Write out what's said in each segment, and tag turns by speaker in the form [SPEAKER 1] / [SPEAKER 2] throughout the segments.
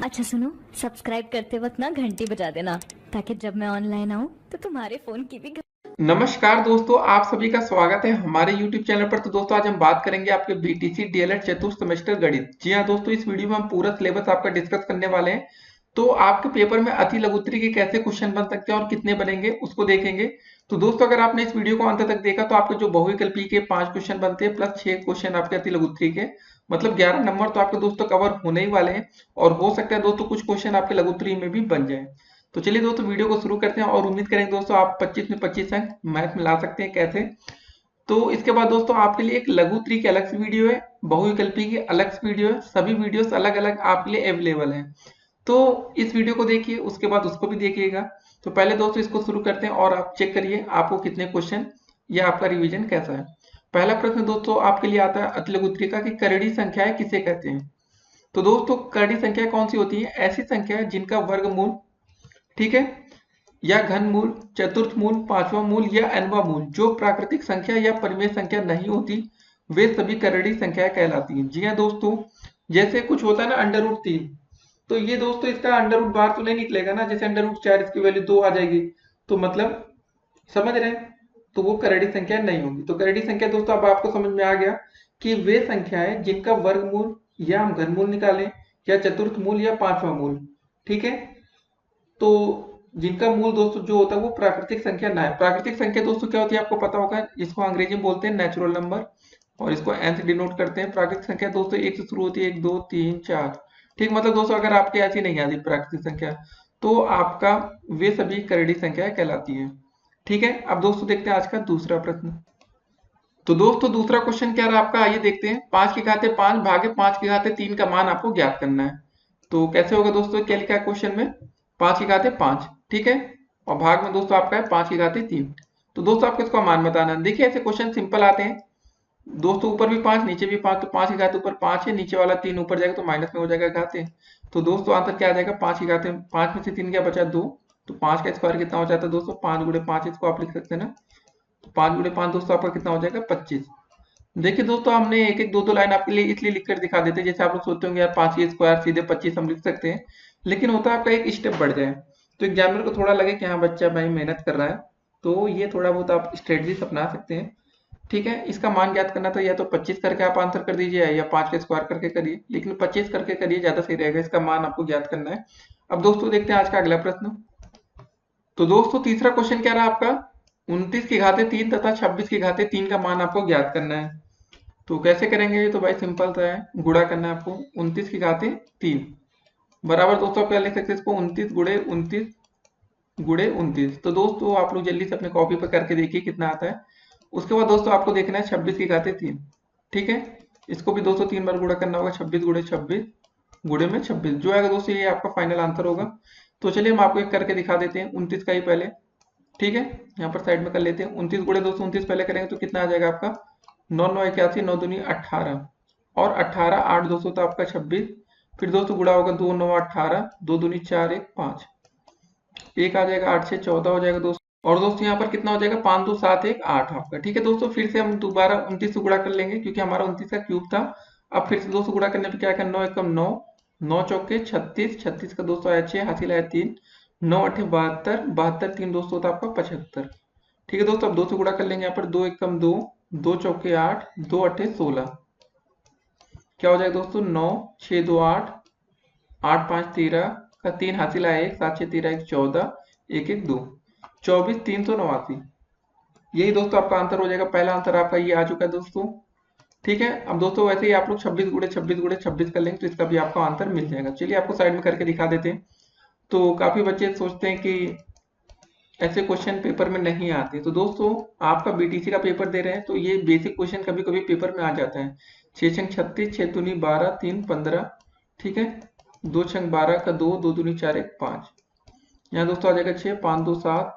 [SPEAKER 1] अच्छा सुनो, सब्सक्राइब करते वक्त ना घंटी बजा देना ताकि जब मैं ऑनलाइन आऊँ तो तुम्हारे फोन की भी
[SPEAKER 2] नमस्कार दोस्तों, आप सभी का स्वागत है हमारे YouTube चैनल पर। तो दोस्तों आज हम बात करेंगे आपके बीटीसी डीएलएड चतुर्थ सेमेस्टर गणित। जी हाँ दोस्तों, इस वीडियो में हम पूरा सिलेबस आपका डिस्कस करने वाले हैं। तो आपके पेपर में अति लघुत्तरी के कैसे क्वेश्चन बन सकते हैं और कितने बनेंगे उसको देखेंगे। तो दोस्तों अगर आपने इस वीडियो को अंत तक देखा तो आपके जो बहुविकल्पी के 5 क्वेश्चन बनते हैं प्लस 6 क्वेश्चन आपके अति लघुत्तरी के, मतलब 11 नंबर तो आपके दोस्तों कवर होने ही वाले हैं। और हो सकता है दोस्तों कुछ क्वेश्चन आपके लघुत्तरी में भी बन जाए। तो चलिए दोस्तों वीडियो को शुरू करते हैं और उम्मीद करेंगे दोस्तों आप 25 में 25 अंक मैथ में ला सकते हैं। कैसे? तो इसके बाद दोस्तों आपके लिए एक लघु ट्री की अलग से वीडियो है, बहुविकल्पी की अलग से वीडियो है, सभी वीडियोस अलग अलग आपके लिए अवेलेबल है। तो इस वीडियो को देखिए, उसके बाद उसको भी देखिएगा। तो पहले दोस्तों इसको शुरू करते हैं और आप चेक करिए आपको कितने क्वेश्चन या आपका रिवीजन कैसा है। पहला प्रश्न दोस्तों आपके लिए आता है अति लघु ट्री का कि करड़ी संख्याएं किसे कहते हैं। तो दोस्तों करड़ी संख्या कौन सी होती है? ऐसी संख्या है जिनका वर्गमूल, ठीक है, या घनमूल, चतुर्थ मूल, पांचवा मूल या nवां मूल जो प्राकृतिक संख्या या परिमेय संख्या नहीं होती, वे सभी करड़ी संख्या कहलाती हैं। जी हाँ दोस्तों, जैसे कुछ होता है ना अंडर रूट 3, तो ये दोस्तों इसका अंडर रूट बाहर तो नहीं निकलेगा ना, जैसे अंडर रूट 4 इसकी वैल्यू 2 आ जाएगी, तो मतलब समझ रहे हैं, तो वो करड़ी संख्या नहीं होगी। तो करड़ी संख्या दोस्तों अब आपको समझ में आ गया कि वे संख्याएं जिनका वर्गमूल या हम घनमूल निकालें या चतुर्थ मूल या पांचवा मूल, ठीक है, तो जिनका मूल दोस्तों जो होता है वो प्राकृतिक संख्या ना है। प्राकृतिक संख्या दोस्तों क्या होती है आपको पता होगा, इसको अंग्रेजी में बोलते हैं नेचुरल नंबर और इसको एन से डिनोट करते हैं। प्राकृतिक संख्या दोस्तों एक से शुरू होती है, 1 2 3 4, ठीक, मतलब दोस्तों अगर आपके ऐसी नहीं आती प्राकृतिक संख्या तो आपका वे सभी करड़ी संख्या कहलाती है। ठीक है, अब दोस्तों देखते हैं आज का दूसरा प्रश्न। तो दोस्तों दूसरा क्वेश्चन क्या रहा आपका, आइए देखते हैं। 5 की घाते 5 भागे 5 की घाते 3 का मान आपको ज्ञात करना है। तो कैसे होगा दोस्तों, क्या लिखा है क्वेश्चन में, 5 की घाते 5, ठीक है, और भाग में दोस्तों आपका है 5 की घाते 3। तो दोस्तों आपको इसका मान बताना है। देखिए ऐसे क्वेश्चन सिंपल आते हैं दोस्तों, ऊपर भी 5 नीचे भी 5, तो 5 की घाते ऊपर 5 है, नीचे वाला 3 ऊपर जाएगा तो माइनस में हो जाएगा घाते। तो दोस्तों आंसर क्या आ जाएगा, 5 की घाते 5 में से 3 क्या बचा 2, तो 5 का स्क्वायर कितना हो जाता है दोस्तों, 5 गुणे 5 इसको आप लिख सकते हैं ना। तो 5 गुणे 5 दोस्तों आपका कितना हो जाएगा 25। देखिए दोस्तों हमने एक एक दो दो लाइन आपके लिए इसलिए लिखकर दिखा देते हैं, जैसे आप लोग सोचते होंगे यार 5 की स्क्वायर सीधे 25 हम लिख सकते हैं, लेकिन होता है आपका एक स्टेप बढ़ जाए तो एग्जामिनर को थोड़ा लगे कि हाँ बच्चा भाई मेहनत कर रहा है, तो ये थोड़ा बहुत आप स्ट्रेटजीज अपना सकते हैं। ठीक है, इसका मान ज्ञात करना तो या तो 25 करके आप आंसर कर दीजिए या 5 का स्क्वायर करके करिए, लेकिन 25 करके करिए ज्यादा सही रहेगा, इसका मान आपको ज्ञात करना है। अब दोस्तों देखते हैं आज का अगला प्रश्न। तो दोस्तों तीसरा क्वेश्चन क्या रहा आपका, 29 की घाते 3 तथा 26 की घाते 3 का मान आपको ज्ञात करना है। तो कैसे करेंगे, ये तो भाई सिंपल सा है, गुणा करना है आपको। 29 की घाते 3 बराबर दोस्तों आप क्या लिख सकते हैं इसको, 29 गुणे 29 गुणे 29। तो दोस्तों आप लोग जल्दी से अपने कॉपी पर करके देखिए कितना आता है। उसके बाद दोस्तों आपको देखना है 26 की घाते 3, ठीक है, इसको भी दोस्तों 3 बार गुणा करना होगा, 26 गुणे 26 गुणे में 26 जो आएगा दोस्तों ये आपका फाइनल आंसर होगा। तो चलिए हम आपको एक करके दिखा देते हैं 29 का ही पहले, ठीक है, यहाँ पर साइड में कर लेते हैं। 29 गुणे दोस्तों 29 पहले करेंगे तो कितना आ जाएगा आपका, 9 9 81, 9 दूनी 18 और 18 8 दोस्तों तो आपका 26, फिर दोस्तों गुणा होगा 2 9 18, 2 दूनी 4 1 5, एक आ जाएगा 8 से 14 हो जाएगा दोस्तों, और दोस्तों यहाँ पर कितना हो जाएगा 5 2 7 1 8 आपका। ठीक है दोस्तों, फिर से हम दोबारा 29 से गुणा कर लेंगे क्योंकि हमारा 29 का क्यूब था। अब फिर से दोस्तों गुणा करने पे क्या है, 9 एकम 9, 9 चौके 36, 36 का दोस्तों आया 6, हासिल आया 3, 9 अठे 72, 72 3 दोस्तों होता है आपका 75। ठीक है दोस्तों, अब 2 से गुणा कर लेंगे, यहाँ पर 2 एकम 2, 2 चौके 8, 2 अठे 16, क्या हो जाएगा दोस्तों 9 6 2 8, 8 5 13 का 3 हासिल आया 1, 7 6 13 1 14, 1 1 2, 24 389। यही दोस्तों आपका आंसर हो जाएगा, पहला आंसर आपका ये आ चुका है दोस्तों। ठीक है, अब दोस्तों वैसे ही आप लोग 26 गुणे 26 गुणे 26 कर लेंगे तो इसका भी आपको आंसर मिल जाएगा। चलिए आपको साइड में करके दिखा देते हैं। तो काफी बच्चे सोचते हैं कि ऐसे क्वेश्चन पेपर में नहीं आते, तो दोस्तों आपका बीटीसी का पेपर दे रहे हैं तो ये बेसिक क्वेश्चन कभी कभी पेपर में आ जाता है। 6 छंग 36, 6 दूनी 12, 3 15, ठीक है, 2 छंग 12 का 2, 2 दूनी 4 1 5, यहाँ दोस्तों आ जाएगा 6 5 2 7,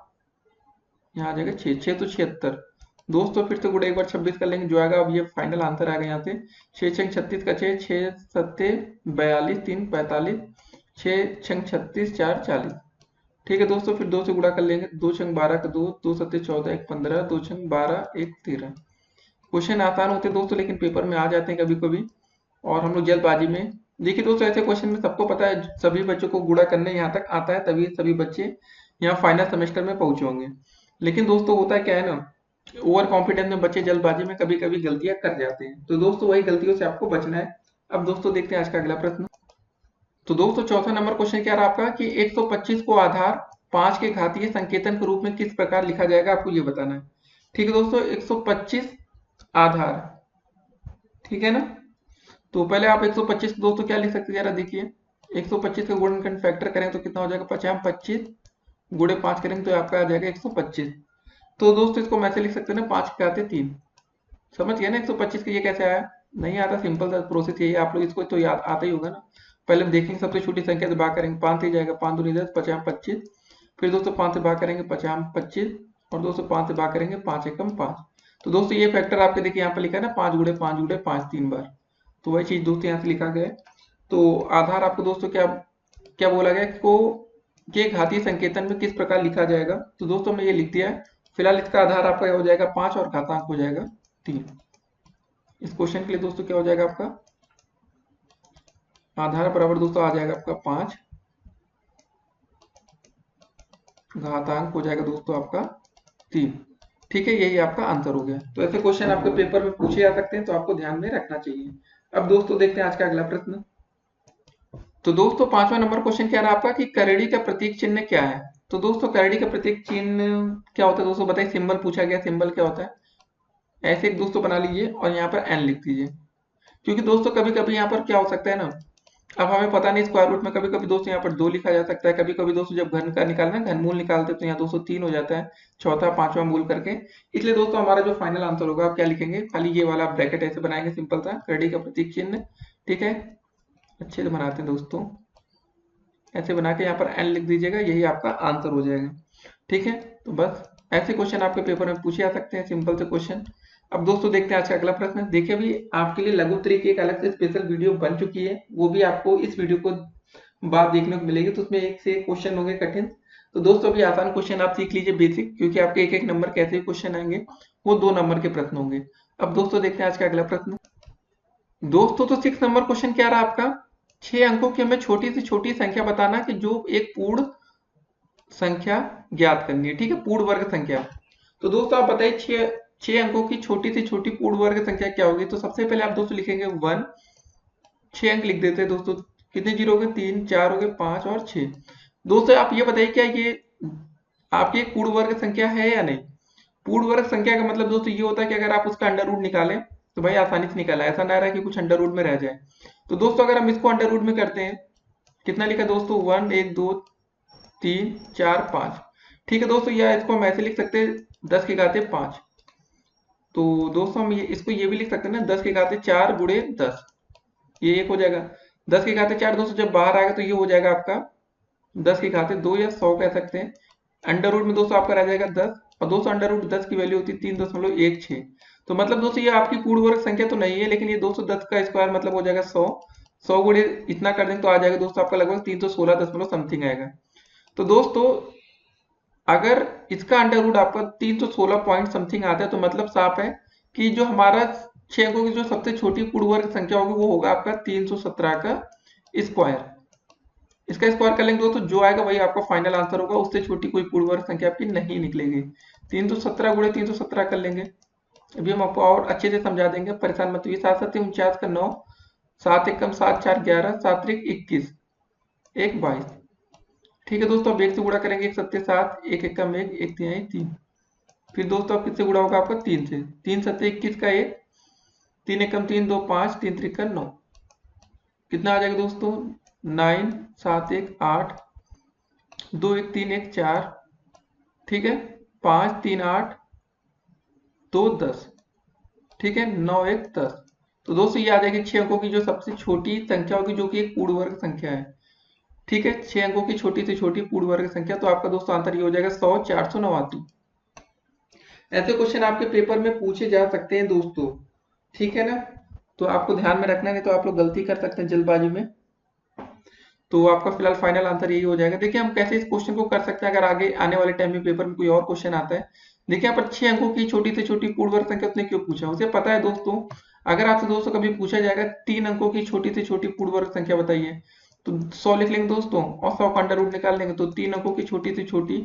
[SPEAKER 2] यहाँ आ जाएगा 6 6 तो 76। दोस्तों फिर से गुणा एक बार 26 कर लेंगे जो आएगा, अब ये फाइनल आंसर आएगा यहाँ से 6 छंग 36 का 6, 6 सत्ते 42, 3 45, 6 छंग 36 4 40। ठीक है दोस्तों, फिर 2 से गुणा कर लेंगे, 2 छंग 12 का 2, 2 सत्ते 14 1 15, 2 छंग 12 1 13। क्वेश्चन आसान होते हैं दोस्तों लेकिन पेपर में आ जाते हैं कभी कभी और हम लोग जल्दबाजी में। देखिए दोस्तों ऐसे क्वेश्चन में सबको पता है सभी बच्चों को गुणा करने यहाँ तक आता है, तभी सभी बच्चे यहाँ फाइनल सेमेस्टर में पहुंचे होंगे। लेकिन दोस्तों होता है क्या है ना, ओवर कॉन्फिडेंस में बच्चे जल्दबाजी में कभी कभी गलतियां कर जाते हैं। तो दोस्तों वही गलतियों से आपको बचना है। अब दोस्तों देखते हैं आज का अगला प्रश्न। तो दोस्तों चौथा नंबर क्वेश्चन क्या रहा आपका कि 125 को आधार 5 के घातीय संकेतन के रूप में किस प्रकार लिखा जाएगा, आपको ये बताना है। ठीक है दोस्तों, 125 आधार, ठीक है ना। तो पहले आप 125 दोस्तों क्या लिख सकते हैं जरा देखिए, 125 का गुणनखंड फैक्टर करें तो कितना हो जाएगा, 50 25 गुणे 5 करेंगे तो आपका आ जाएगा 125। तो दोस्तों इसको मैं ऐसे लिख सकते हैं ना, 5 के आते 3, समझ गए ना। 125 का ये कैसे आया, नहीं आता, सिंपल सा प्रोसेस यही है, आप लोग इसको तो याद आता ही होगा ना। पहले हम देखेंगे सबसे छोटी संख्या से भाग करेंगे, 5 से जाएगा, 5 दूनी 10, 50 25, फिर दोस्तों 5 से भाग करेंगे 50 25, और दोस्तों 5 से भाग करेंगे 5 एकम 5। तो दोस्तों ये फैक्टर आपके देखिए यहाँ पर लिखा है ना, 5 गुणे 5 गुणे 5 3 बार, तो वही चीज दोस्तों यहाँ से लिखा गया है। तो आधार आपको दोस्तों क्या क्या बोला गया को के घातीय संकेतन में किस प्रकार लिखा जाएगा, तो दोस्तों हमने ये लिख दिया है। फिलहाल इसका आधार आपका हो जाएगा 5 और घातांक हो जाएगा 3। इस क्वेश्चन के लिए दोस्तों क्या हो जाएगा, आपका आधार बराबर दोस्तों आ जाएगा आपका 5, घातांक हो जाएगा दोस्तों आपका 3। ठीक है, यही आपका आंसर हो गया। तो ऐसे क्वेश्चन आपके पेपर में पूछे जा सकते हैं, तो आपको ध्यान में रखना चाहिए। अब दोस्तों देखते हैं आज का अगला प्रश्न। तो दोस्तों पांचवा नंबर क्वेश्चन क्या रहा आपका कि करड़ी का प्रतीक चिन्ह क्या है। तो दोस्तों करड़ी का प्रतीक चिन्ह क्या होता है दोस्तों बताइए, सिंबल पूछा गया, सिंबल क्या होता है। ऐसे एक दोस्तों बना लीजिए और यहाँ पर एन लिख दीजिए, क्योंकि दोस्तों कभी कभी यहाँ पर क्या हो सकता है ना, अब हमें पता नहीं स्क्वायर रूट में कभी कभी दोस्तों यहाँ पर 2 लिखा जा सकता है, कभी कभी दोस्तों जब घन का निकालना घनमूल निकालते तो यहाँ दोस्तों 3 हो जाता है, चौथा पांचवा मूल करके। इसलिए दोस्तों हमारा जो फाइनल आंसर होगा आप क्या लिखेंगे, खाली ये वाला ब्रैकेट ऐसे बनाएंगे, सिंपल था करड़ी का प्रतीक चिन्ह। ठीक है, अच्छे से बनाते हैं दोस्तों, ऐसे बना के यहाँ पर एन लिख दीजिएगा, यही आपका आंसर हो जाएगा। ठीक है, तो बस ऐसे क्वेश्चन आपके पेपर में पूछे जा सकते हैं, सिंपल से क्वेश्चन। अब दोस्तों देखते हैं आज का अगला प्रश्न। देखिए अभी आपके लिए लघु त्रि की एक अलग से स्पेशल वीडियो बन चुकी है, वो भी आपको इस वीडियो को बाद देखने को मिलेगी। तो उसमें एक से एक क्वेश्चन होंगे कठिन, तो दोस्तों अभी आसान क्वेश्चन आप सीख लीजिए बेसिक, क्योंकि आपके एक एक नंबर के ऐसे क्वेश्चन आएंगे, वो 2 नंबर के प्रश्न होंगे। अब दोस्तों देखते हैं आज का अगला प्रश्न। दोस्तों तो 6 नंबर क्वेश्चन क्या रहा आपका, 6 अंकों की हमें छोटी से छोटी संख्या बताना कि जो एक पूर्ण संख्या ज्ञात करनी है। ठीक है, पूर्ण वर्ग संख्या। तो दोस्तों आप बताइए 6 अंकों की छोटी से छोटी पूर्ण वर्ग संख्या क्या होगी। तो सबसे पहले आप दोस्तों लिखेंगे 1, 6 अंक लिख देते हैं दोस्तों, कितने जीरो हो गए, 3 4 हो गए, 5 और 6। दोस्तों आप ये बताइए क्या ये आपकी एक पूर्ण वर्ग संख्या है या नहीं। पूर्ण वर्ग संख्या का मतलब दोस्तों ये होता है कि अगर आप उसका अंडर रूट निकालें तो भाई आसानी से निकाला, ऐसा ना रहा कि कुछ अंडर रूट में रह जाए। तो दोस्तों अगर हम इसको अंडर रूट में करते हैं, कितना लिखा दोस्तों 1 1 2 3 4 5। ठीक है दोस्तों, या इसको हम ऐसे लिख सकते हैं 10 के घाते 5। तो दोस्तों हम इसको ये भी लिख सकते हैं ना, 10 के घाते 4 गुणे 10, ये एक हो जाएगा। 10 के घाते 4 दोस्तों जब बाहर आएगा तो ये हो जाएगा आपका 10 के घाते 2 या 100 कह सकते हैं। अंडर रूट में दोस्तों आपका रह जाएगा 10, और दोस्तों अंडर रूट 10 की वैल्यू होती है 3.16। तो मतलब दोस्तों ये आपकी पूर्ण वर्ग संख्या तो नहीं है, लेकिन ये दोस्तों 10 का स्क्वायर मतलब हो जाएगा 100, 100 गुणे इतना कर देंगे तो आ जाएगा दोस्तों आपका लगभग 316 दशमलव समथिंग आएगा। तो दोस्तों अगर इसका अंडर रूट आपका 316 पॉइंट समथिंग आता है, तो मतलब साफ है कि जो हमारा 6 अंकों की जो सबसे छोटी पूर्ण वर्ग संख्या होगी वो होगा आपका 317 का स्क्वायर। इसका स्क्वायर कर लेंगे दोस्तों, जो आएगा वही आपका फाइनल आंसर होगा, उससे छोटी कोई पूर्ण वर्ग संख्या आपकी नहीं निकलेगी। 317 गुणे 317 कर लेंगे, अभी हम आपको और अच्छे से समझा देंगे, परेशान मत होइए। 7 7 49 का 9, 7 एकम 7 4 11, 7 3 21, 1 22। ठीक है दोस्तों, अब 1 से गुणा करेंगे, 1 7 7, 1 एकम 1, 1 3 3। फिर दोस्तों अब किससे गुणा होगा आपका 3 से, 3 7 21 का 1, 3 एकम 3 2 5, 3 3 का 9, कितना आ जाएगा दोस्तों 9 7 1 8, 2 1 3 1 4, ठीक है 5 3 8 2 10, ठीक है 9 1 10। तो दोस्तों ये आ जाएगी 6 अंकों की जो सबसे छोटी संख्या होगी, जो कि एक पूर्ण वर्ग संख्या है। ठीक है, 6 अंकों की छोटी से छोटी पूर्ण वर्ग संख्या, तो आपका दोस्तों आंसर ये हो जाएगा 100 489। ऐसे क्वेश्चन आपके पेपर में पूछे जा सकते हैं दोस्तों, ठीक है ना। तो आपको ध्यान में रखना, नहीं तो आप लोग गलती कर सकते हैं जल्दबाजी में। तो आपका फिलहाल फाइनल आंसर यही हो जाएगा। देखिए हम कैसे इस क्वेश्चन को कर सकते हैं अगर आगे आने वाले टाइम में पेपर में कोई और क्वेश्चन आता है। देखिए यहाँ पर 6 अंकों की छोटी से छोटी पूर्ण वर्ग संख्या उसने क्यों पूछा, उसे पता है दोस्तों, अगर आपसे दोस्तों कभी पूछा जाएगा 3 अंकों की छोटी से छोटी पूर्ण वर्ग संख्या बताइए, तो 100 लिख लेंगे दोस्तों और 100 का अंडर रूट निकाल लेंगे, तो 3 अंकों की छोटी से छोटी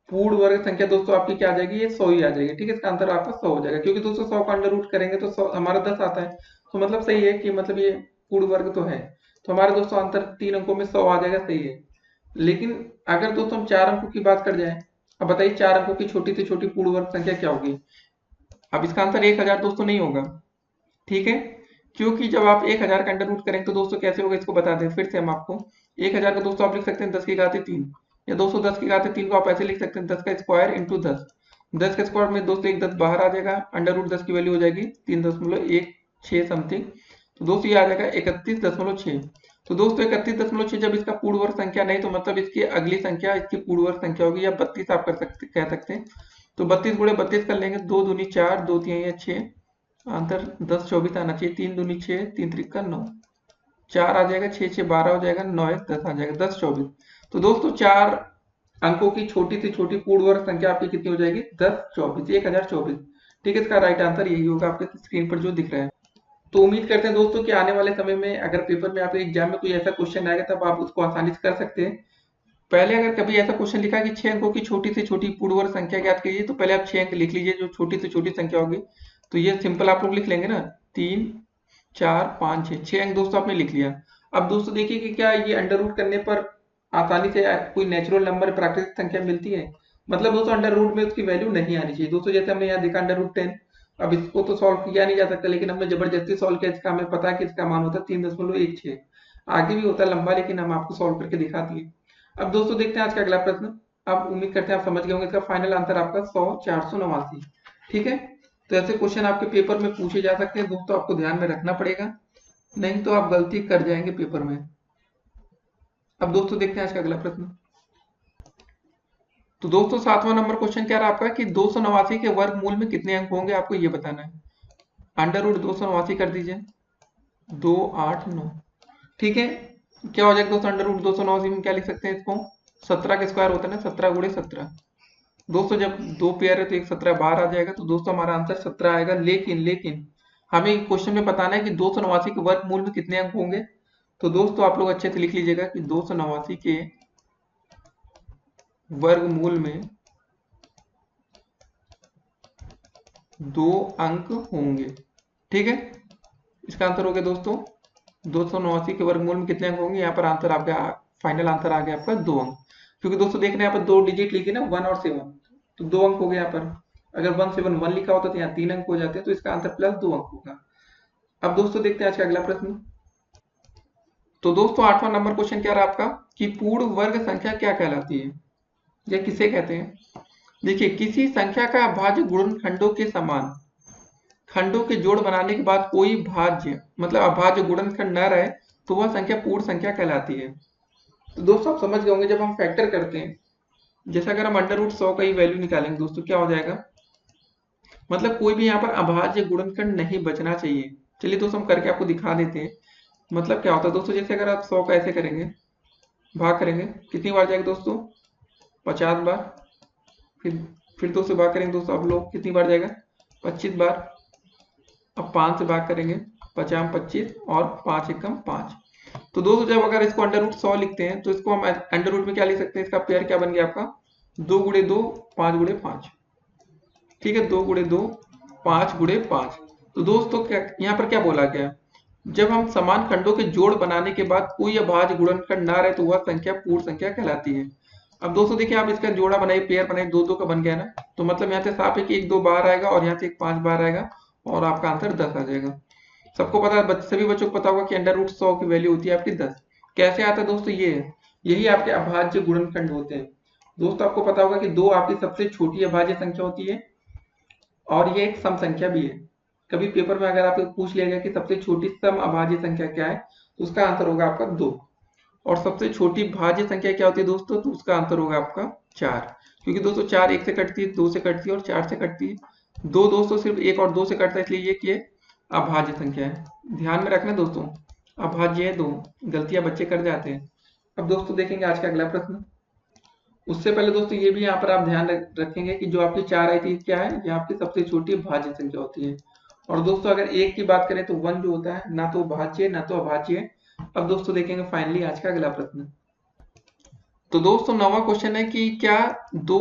[SPEAKER 2] पूर्ण वर्ग संख्या दोस्तों आपकी क्या आ जाएगी, ये 100 ही आ जाएगी। ठीक है, इसका आंसर आपका 100 हो जाएगा, क्योंकि दोस्तों 100 का अंडर रूट करेंगे तो 100 हमारा 10 आता है, तो मतलब सही है कि मतलब ये पूर्ण वर्ग तो है। तो हमारे दोस्तों आंसर 3 अंकों में 100 आ जाएगा, सही है। लेकिन अगर दोस्तों हम 4 अंकों की बात कर जाए, अब बताइए 4 अंकों की छोटी से छोटी पूर्ण वर्ग संख्या क्या होगी। अब इसका आंसर 1000 दोस्तों नहीं होगा। ठीक है, क्योंकि जब आप 1000 का अंडर रूट करेंगे तो दोस्तों कैसे होगा इसको बता दें फिर से हम आपको। 1000 को दोस्तों आप लिख सकते हैं 10 की घात 3, या दोस्तों 10 की घात 3 को आप ऐसे लिख सकते हैं 10 का स्क्वायर इंटू 10। 10 के स्क्वायर में दोस्तों एक 10 बाहर आ जाएगा, अंडर रूट 10 की वैल्यू हो जाएगी 3.16 समथिंग, तो दोस्तों ये आ जाएगा 31.6। तो दोस्तों 31.6 जब इसका पूर्ण वर्ग संख्या नहीं तो मतलब इसकी अगली संख्या इसकी पूर्ण वर्ग संख्या होगी, या 32 आप कह सकते हैं। तो 32 गुणे 32 कर लेंगे, 2 दूनी 4, 2 3 6, आंसर 10 24 आना चाहिए, 3 दूनी 6, 3 त्रिका 9, 4 आ जाएगा, 6 6 12 हो जाएगा, 9 1 10 आ जाएगा, 10 24। तो दोस्तों 4 अंकों की छोटी से छोटी पूर्ण वर्ग संख्या आपकी कितनी हो जाएगी, 10 24, 1024। ठीक है, इसका राइट आंसर यही होगा आपके स्क्रीन पर जो दिख रहा है। तो उम्मीद करते हैं दोस्तों कि आने वाले समय में अगर पेपर में आपके एग्जाम में कोई ऐसा क्वेश्चन आएगा तब आप उसको आसानी से कर सकते हैं। पहले अगर कभी ऐसा क्वेश्चन लिखा है कि 6 अंकों की छोटी से छोटी पूर्ण वर्ग संख्या ज्ञात कीजिए, तो पहले आप 6 अंक लिख लीजिए जो छोटी से छोटी संख्या होगी। तो ये सिंपल आप लोग लिख लेंगे ना, 3 4 5 6, 6 अंक दोस्तों आपने लिख लिया। अब दोस्तों देखिए कि क्या ये अंडर रूट करने पर आसानी से कोई नेचुरल नंबर प्राकृतिक संख्या मिलती है। मतलब दोस्तों अंडर रूट में उसकी वैल्यू नहीं आनी चाहिए दोस्तों, जैसे हमने यहाँ देखा अंडर रूट 10। अब इसको तो सॉल्व किया नहीं जा सकता, लेकिन हमने जबरदस्ती सॉल्व किया, इसका हमें पता है कि इसका मान होता है 3.16। आगे भी होता है लंबा, लेकिन हम आपको सॉल्व करके दिखा दिए। अब दोस्तों देखते हैं आज का अगला प्रश्न। अब उम्मीद करते हैं आप समझ गए होंगे, इसका फाइनल आंसर आपका 100 489। ठीक है, तो ऐसे क्वेश्चन आपके पेपर में पूछे जा सकते हैं दोस्तों, आपको ध्यान में रखना पड़ेगा, नहीं तो आप गलती कर जाएंगे पेपर में। अब दोस्तों देखते हैं आज का अगला प्रश्न। तो दोस्तों 7वां नंबर क्वेश्चन क्या रहा आपका कि 289 के वर्गमूल में कितने अंक होंगे, आपको ये बताना है। अंडर रूट 289 कर दीजिए, 289। ठीक है, क्या हो जाएगा दोस्तों अंडर रूट 289 में क्या लिख सकते हैं इसको, 17 का स्क्वायर होता है ना, 17 गुणे 17। दोस्तों जब दो पेयर है तो एक 17 बाहर आ जाएगा, तो दोस्तों हमारा आंसर 17 आएगा। लेकिन हमें क्वेश्चन में बताना है कि 289 के वर्गमूल में कितने अंक होंगे। तो दोस्तों आप लोग अच्छे से लिख लीजिएगा कि 289 के वर्गमूल में 2 अंक होंगे। ठीक है, इसका आंसर हो गया दोस्तों 289 के वर्गमूल में कितने अंक होंगे। यहाँ पर आंसर आपका फाइनल आंसर आ गया आपका 2 अंक, क्योंकि दोस्तों देख रहे हैं यहाँ पर 2 डिजिट लिखे ना 1 और 7, तो 2 अंक हो गए यहाँ पर। अगर 171 लिखा होता तो यहाँ 3 अंक हो जाते, तो इसका आंसर प्लस 2 अंक होगा। अब दोस्तों देखते हैं आज का अगला प्रश्न। तो दोस्तों 8वां नंबर क्वेश्चन क्या रहा आपका कि पूर्ण वर्ग संख्या क्या कहलाती है, या किसे कहते हैं। देखिए, किसी संख्या का भाज्य गुणनखंडों के समान खंडों के जोड़ बनाने के बाद कोई भाज्य मतलब अभाज्य गुणनखंड न रहे तो वह संख्या पूर्ण संख्या कहलाती है। तो दोस्तों आप समझ गए होंगे, जब हम फैक्टर करते हैं, जैसे अगर हम अंडर रूट 100 का ही वैल्यू निकालेंगे दोस्तों, क्या हो जाएगा, मतलब कोई भी यहाँ पर अभाज्य गुणनखंड नहीं बचना चाहिए। चलिए दोस्तों हम करके आपको दिखा देते हैं। मतलब क्या होता है दोस्तों, जैसे अगर आप 100 का ऐसे करेंगे, भाग करेंगे, कितनी बार जाएगा दोस्तों, 50 बार। फिर 2 से भाग करेंगे दोस्तों आप लोग, कितनी बार जाएगा, 25 बार। अब 5 से भाग करेंगे, 50 25 और 5 एकम 5। तो दोस्तों जब अगर इसको अंडर रूट 100 लिखते हैं तो इसको हम अंडर रूट में क्या लिख सकते हैं, इसका पेयर क्या बन गया आपका, 2 गुणे 2 5 गुणे 5। ठीक है, 2 गुणे 2 5 गुणे 5। तो दोस्तों क्या यहाँ पर क्या बोला गया, जब हम समान खंडों के जोड़ बनाने के बाद कोई अभाज्य गुणनखंड ना रहे तो वह संख्या पूर्ण संख्या कहलाती है। अब दोस्तों देखिए, आप इसका जोड़ा बनाइए, पेयर बनाइए, 2 2 का बन गया ना, तो मतलब यहाँ से साफ है कि 1 2 बाहर आएगा और यहाँ से 1 5 बाहर आएगा, और आपका आंसर 10 आ जाएगा। सबको पता है, सभी बच्चों को पता होगा कि अंडर रूट 100 की वैल्यू होती है आपकी 10। कैसे आता है दोस्तों, ये यही आपके अभाज्य गुणनखंड होते हैं। दोस्तों आपको पता होगा कि 2 आपकी सबसे छोटी अभाज्य संख्या होती है, और ये एक सम संख्या भी है। कभी पेपर में अगर आपको पूछ लिया गया कि सबसे छोटी सम अभाज्य संख्या क्या है, तो उसका आंसर होगा आपका 2। और सबसे छोटी भाज्य संख्या क्या होती है दोस्तों, तो उसका आंसर होगा आपका 4। क्योंकि दोस्तों 4 1 से कटती है, 2 से कटती है और 4 से कटती है। 2 दोस्तों सिर्फ 1 और 2 से कटता है, इसलिए ये अभाज्य संख्या है। ध्यान में रखना दोस्तों, अभाज्य है 2, गलतियां बच्चे कर जाते हैं। अब दोस्तों देखेंगे आज का अगला प्रश्न। उससे पहले दोस्तों ये भी यहाँ पर आप ध्यान रखेंगे कि जो आपकी 4 आई थी क्या है, ये आपकी सबसे छोटी भाज्य संख्या होती है। और दोस्तों अगर 1 की बात करें तो 1 जो होता है ना तो भाज्य ना तो अभाज्य, अब दोस्तों देखेंगे फाइनली आज का अगला प्रश्न। तो दोस्तों 9वां क्वेश्चन है कि क्या दो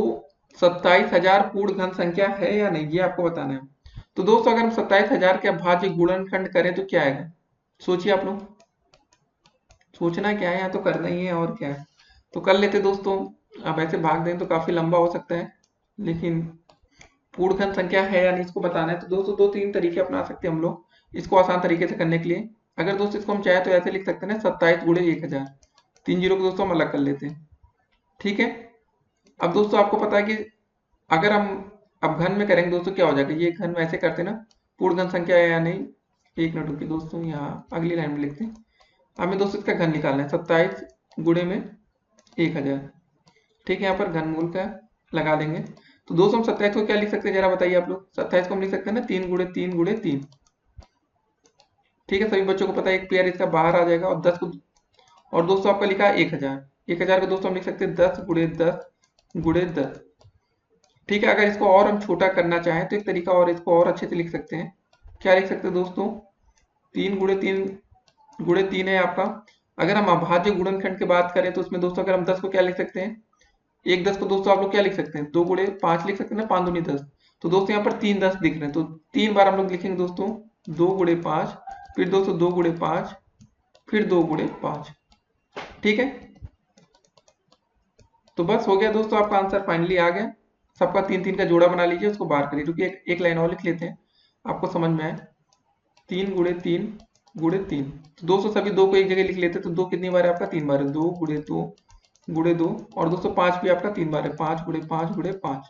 [SPEAKER 2] 27,000 पूर्ण घन संख्या है या नहीं, ये आपको बताना है। तो दोस्तों अगर हम 27,000 के अभाज्य गुणनखंड करें तो क्या आएगा, सोचिए आप लोग। सोचना क्या है, यहाँ तो करना ही है और क्या है। तो कर लेते दोस्तों। अब ऐसे भाग दें तो काफी लंबा हो सकता है, लेकिन पूर्ण घन संख्या है या नहीं इसको बताना है। तो दोस्तों दो तीन तरीके अपना सकते हैं हम लोग इसको आसान तरीके से करने के लिए। अगर दोस्तों इसको हम चाहे तो ऐसे लिख सकते हैं ना, 27 गुणे 1000। 3 जीरो को दोस्तों हम अलग कर लेते हैं, ठीक है। अब दोस्तों आपको पता है कि अगर हम अब घन में करेंगे दोस्तों क्या हो जाएगा, ये घन वैसे करते ना, पूर्ण घन संख्या है या नहीं। एक मिनट रुकिए दोस्तों, यहाँ अगली लाइन में लिखते हैं। हमें दोस्तों इसका घन निकालना है, 27 गुणे में 1000, ठीक है। यहाँ पर घनमूल का लगा देंगे। तो दोस्तों हम 27 को क्या लिख सकते हैं जरा बताइए आप लोग। 27 को हम लिख सकते हैं ना 3 गुणे 3 गुणे 3, ठीक है। सभी बच्चों को पता है एक पेयर इसका बाहर आ जाएगा। और 10 को, और दोस्तों आपका लिखा है 1000। 1000 को दोस्तों हम लिख सकते हैं 10 गुणे 10 गुणे 10, ठीक है। अगर इसको और हम छोटा करना चाहें तो एक तरीका और इसको और अच्छे से लिख सकते हैं। क्या लिख सकते हैं दोस्तों, 3 गुणे 3 गुणे 3 है आपका। अगर हम अभाज्य गुणनखंड की बात करें तो उसमें दोस्तों अगर हम 10 को क्या लिख सकते हैं, एक 10 को दोस्तों आप लोग क्या लिख सकते हैं, 2 गुणे 5 लिख सकते हैं ना, 5 दूनी 10। तो दोस्तों यहाँ पर 3 10 दिख रहे हैं, तो 3 बार हम लोग लिखेंगे दोस्तों 2 गुणे 5, फिर दोस्तों 2 गुणे 5, फिर 2 गुणे 5, ठीक है। तो बस हो गया दोस्तों, आपका आंसर फाइनली आ गया। सबका 3 3 का जोड़ा बना लीजिए, उसको बाहर करिए। क्योंकि एक लाइन और लिख लेते हैं, आपको समझ में आए। 3 गुणे 3 गुणे 3, तो दोस्तों सभी दो को एक जगह लिख लेते हैं। तो 2 कितनी बार है आपका, 3 बार है। 2 गुणे 2 गुणे 2, और दोस्तों 5 भी आपका 3 बार है। 5 गुणे 5 गुणे 5,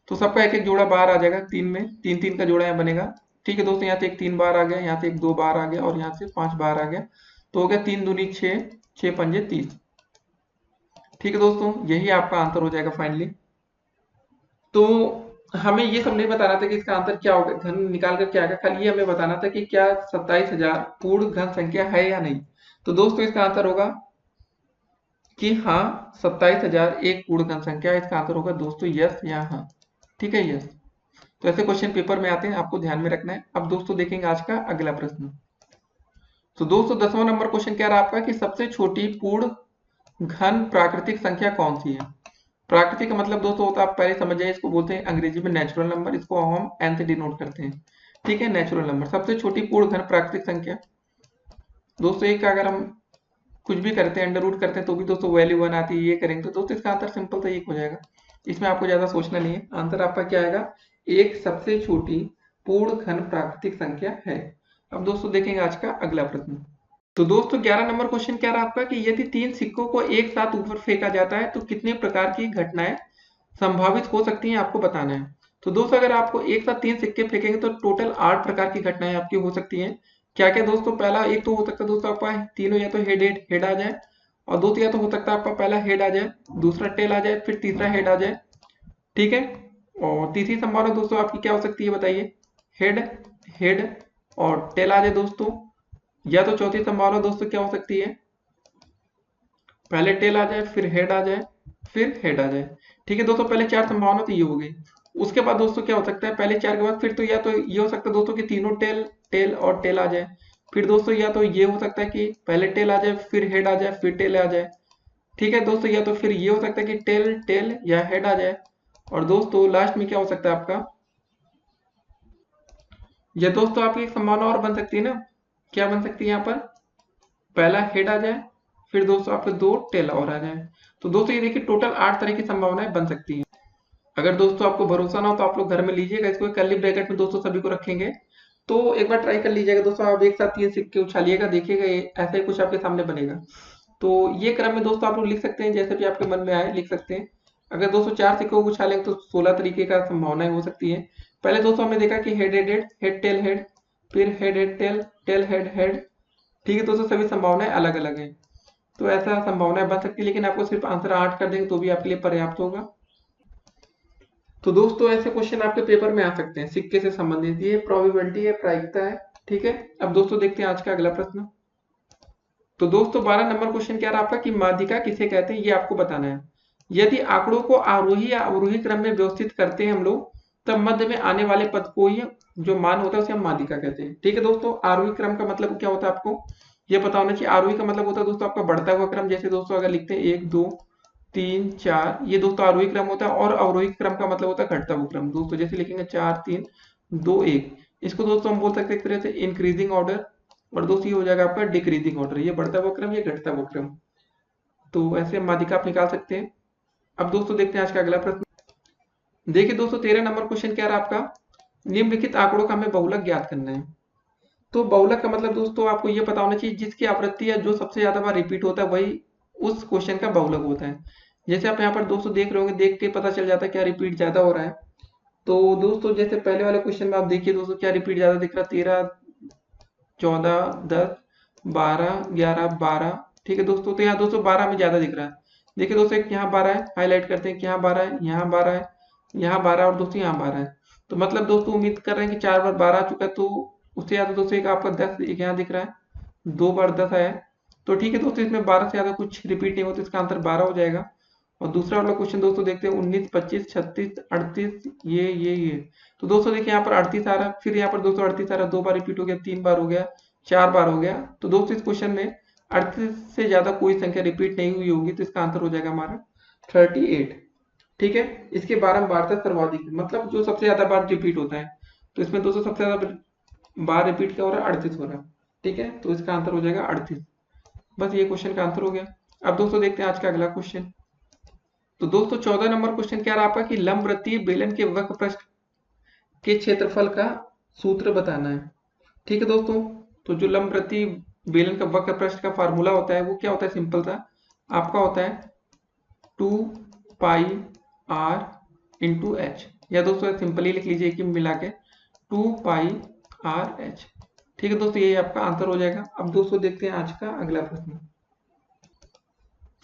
[SPEAKER 2] तो सबका एक एक जोड़ा बाहर आ जाएगा। 3 में 3 3 का जोड़ा यहाँ बनेगा, ठीक है दोस्तों। यहाँ से एक 3 बार आ गया, यहाँ से एक 2 बार आ गया, और यहाँ से 5 बार आ गया। तो हो गया 3 दूनी 6, 6 पंजे 30, ठीक है दोस्तों। यही आपका आंसर हो जाएगा फाइनली। तो हमें ये सब नहीं बताना था कि इसका आंसर क्या होगा, घन निकाल कर क्या आएगा। खाली ये हमें बताना था कि क्या 27,000 पूर्ण घन संख्या है या नहीं। तो दोस्तों इसका आंसर होगा कि हाँ 27,000 एक पूर्ण घन संख्या है। इसका आंसर होगा दोस्तों यस या हाँ, ठीक है, यस। तो ऐसे क्वेश्चन पेपर में आते हैं, आपको ध्यान में रखना है। अब दोस्तों देखेंगे आज का अगला प्रश्न। तो दोस्तों 10वां नंबर क्वेश्चन क्या रहा आपका कि सबसे छोटी पूर्ण घन प्राकृतिक संख्या कौन सी है। प्राकृतिक का मतलब दोस्तों होता है, आप पहले समझ जाइए, इसको बोलते हैं अंग्रेजी में नेचुरल नंबर। इसको हम एन से डिनोट करते हैं, ठीक है, नेचुरल नंबर। सबसे छोटी पूर्ण घन प्राकृतिक संख्या दोस्तों एक का अगर हम कुछ भी करते हैं, अंडर रूट करते हैं, तो भी दोस्तों वैल्यू 1 आती है। ये करेंगे तो दोस्तों इसका आंसर सिंपल सा एक हो जाएगा। इसमें आपको ज्यादा सोचना नहीं है। आंसर आपका क्या आएगा, एक सबसे छोटी पूर्ण घन प्राकृतिक संख्या है। अब दोस्तों देखेंगे आज का अगला प्रश्न। तो दोस्तों 11 नंबर क्वेश्चन क्या रहा आपका कि यदि 3 सिक्कों को एक साथ ऊपर फेंका जाता है तो कितने प्रकार की घटनाएं संभावित हो सकती हैं, आपको बताना है। तो दोस्तों अगर आपको एक साथ 3 सिक्के फेंकेंगे तो टोटल 8 प्रकार की घटनाएं आपकी हो सकती हैं। क्या क्या दोस्तों, पहला एक तो हो सकता है दोस्तों आपका तीनों या तो हेड हेड हेड आ जाए, और दोस्तों या तो हो सकता है आपका पहला हेड आ जाए, दूसरा टेल आ जाए, फिर तीसरा हेड आ जाए, ठीक है। और तीसरी संभावना दोस्तों आपकी क्या हो सकती है बताइए, हेड हेड और टेल आ जाए दोस्तों। या तो चौथी संभावना दोस्तों क्या हो सकती है, पहले टेल आ जाए, फिर हेड आ जाए, फिर हेड आ जाए, ठीक है दोस्तों। पहले 4 संभावना तो ये हो गई। उसके बाद दोस्तों क्या हो सकता है, पहले 4 के बाद फिर तो या तो ये हो सकता है दोस्तों कि तीनों टेल टेल और टेल आ जाए। फिर दोस्तों या तो ये हो सकता है कि पहले टेल आ जाए, फिर हेड आ जाए, फिर टेल आ जाए, ठीक है दोस्तों। या तो फिर ये हो सकता है कि टेल टेल या हेड आ जाए। और दोस्तों लास्ट में क्या हो सकता है आपका, या दोस्तों आपकी एक संभावना और बन सकती है ना, क्या बन सकती है यहाँ पर, पहला हेड आ जाए, फिर दोस्तों आपके 2 टेल और आ जाए। तो दोस्तों ये देखिए टोटल 8 तरह की संभावनाएं बन सकती हैं। अगर दोस्तों आपको भरोसा ना हो तो आप लोग घर में लीजिएगा इसको, कर्ली ब्रैकेट में दोस्तों सभी को रखेंगे। तो एक बार ट्राई कर लीजिएगा दोस्तों, आप एक साथ 3 सिक्के उछालिएगा, देखिएगा ऐसा ही कुछ आपके सामने बनेगा। तो ये क्रम में दोस्तों आप लोग लिख सकते हैं, जैसे भी आपके मन में आए लिख सकते हैं। अगर दोस्तों 4 सिक्कों को उछालेंगे तो 16 तरीके का संभावनाएं हो सकती है। पहले दोस्तों हमने देखा कि head head head head tail head, फिर head head tail tail head head, ठीक है दोस्तों। सभी संभावनाएं अलग अलग हैं, तो ऐसा संभावनाएं बन सकती है। लेकिन आपको सिर्फ आंसर 8 कर देंगे तो भी आपके लिए पर्याप्त होगा। तो दोस्तों ऐसे क्वेश्चन आपके पेपर में आ सकते हैं सिक्के से संबंधित, ये प्रोबेबिलिटी है, प्रायिकता है, ठीक है। अब दोस्तों देखते हैं आज का अगला प्रश्न। तो दोस्तों 12 नंबर क्वेश्चन क्या रहा आपका कि माध्यिका किसे कहते हैं, ये आपको बताना है। यदि आंकड़ों को आरोही या अवरोही क्रम में व्यवस्थित करते हैं हम लोग, तब मध्य में आने वाले पद को ही जो मान होता है उसे हम माध्यिका कहते हैं, ठीक है दोस्तों। आरोही क्रम का मतलब क्या होता है आपको, ये पता होना चाहिए। आरोही का मतलब होता है दोस्तों आपका बढ़ता हुआ क्रम, जैसे दोस्तों अगर लिखते हैं 1 2 3 4, ये दोस्तों आरोही क्रम होता है। और अवरोही क्रम का मतलब होता है घटता हुआ क्रम दोस्तों, जैसे लिखेंगे 4 3 2 1। इसको दोस्तों हम बोल सकते हैं एक तरह से इंक्रीजिंग ऑर्डर, और दोस्तों ये हो जाएगा आपका डिक्रीजिंग ऑर्डर, ये बढ़ता हुआ क्रम, ये घटता हुआ क्रम। तो ऐसे माध्यिका आप निकाल सकते हैं। अब दोस्तों देखते हैं आज का अगला प्रश्न। देखिए दोस्तों 13 नंबर क्वेश्चन क्या रहा आपका, निम्नलिखित आंकड़ों का हमें बहुलक ज्ञात करना है। तो बहुलक का मतलब दोस्तों आपको ये पता होना चाहिए जिसकी आवृत्ति या जो सबसे ज्यादा बार रिपीट होता है वही उस क्वेश्चन का बहुलक होता है। जैसे आप यहाँ पर दोस्तों देख रहे होंगे, देख के पता चल जाता है क्या रिपीट ज्यादा हो रहा है। तो दोस्तों जैसे पहले वाले क्वेश्चन में आप देखिए दोस्तों क्या रिपीट ज्यादा दिख रहा है, 13 14 10 12 11 12। ठीक है दोस्तों, तो यहाँ दोस्तों 12 में ज्यादा दिख रहा है। देखिए दोस्तों एक यहाँ 12 है, हाईलाइट करते हैं कि यहाँ 12 है, यहाँ 12 है, यहाँ 12 और दोस्तों यहाँ 12 है। तो मतलब दोस्तों उम्मीद कर रहे हैं कि 4 बार 12 आ चुका है, तो उससे ज्यादा दोस्तों एक आपका 10 एक यहाँ दिख रहा है, 2 बार 10 आया है। तो ठीक है दोस्तों, इसमें 12 से ज्यादा कुछ रिपीट नहीं होता, इसका आंसर 12 हो जाएगा। और दूसरा वाला क्वेश्चन दोस्तों देखते हैं 19 25 36 38, ये। तो दोस्तों देखिए यहाँ पर 38 आ रहा है, फिर यहाँ पर दोस्तों 38 आ रहा है, 2 बार रिपीट हो गया, 3 बार हो गया, 4 बार हो गया। तो दोस्तों इस क्वेश्चन में 38 से ज्यादा कोई संख्या रिपीट नहीं हुई होगी, तो इसका आंसर हो जाएगा हमारा 38। ठीक है, इसके बारंबारता सर्वाधिक मतलब जो सबसे ज्यादा बार रिपीट होता है, तो इसमें दोस्तों सबसे ज्यादा बार रिपीट क्या हो रहा है, 38 हो रहा है। ठीक है, तो इसका आंसर हो जाएगा 38। बस ये क्वेश्चन का आंसर हो गया। अब दोस्तों देखते हैं आज का अगला क्वेश्चन। तो दोस्तों 14 नंबर क्वेश्चन क्या रहा आपका कि लंबवृत्तीय बेलन के वक्र पृष्ठ के क्षेत्रफल का सूत्र बताना है। ठीक है दोस्तों, तो जो लंबवृत्तीय बेलन का वक्र पृष्ठ का फार्मूला होता है वो क्या होता है, सिंपल सा आपका होता है 2 पाई आर इंटू एच, या दोस्तों सिंपली लिख लीजिए कि मिला के 2 पाई आर एच। ठीक है दोस्तों, यही आपका आंसर हो जाएगा। अब दोस्तों देखते हैं आज का अगला प्रश्न।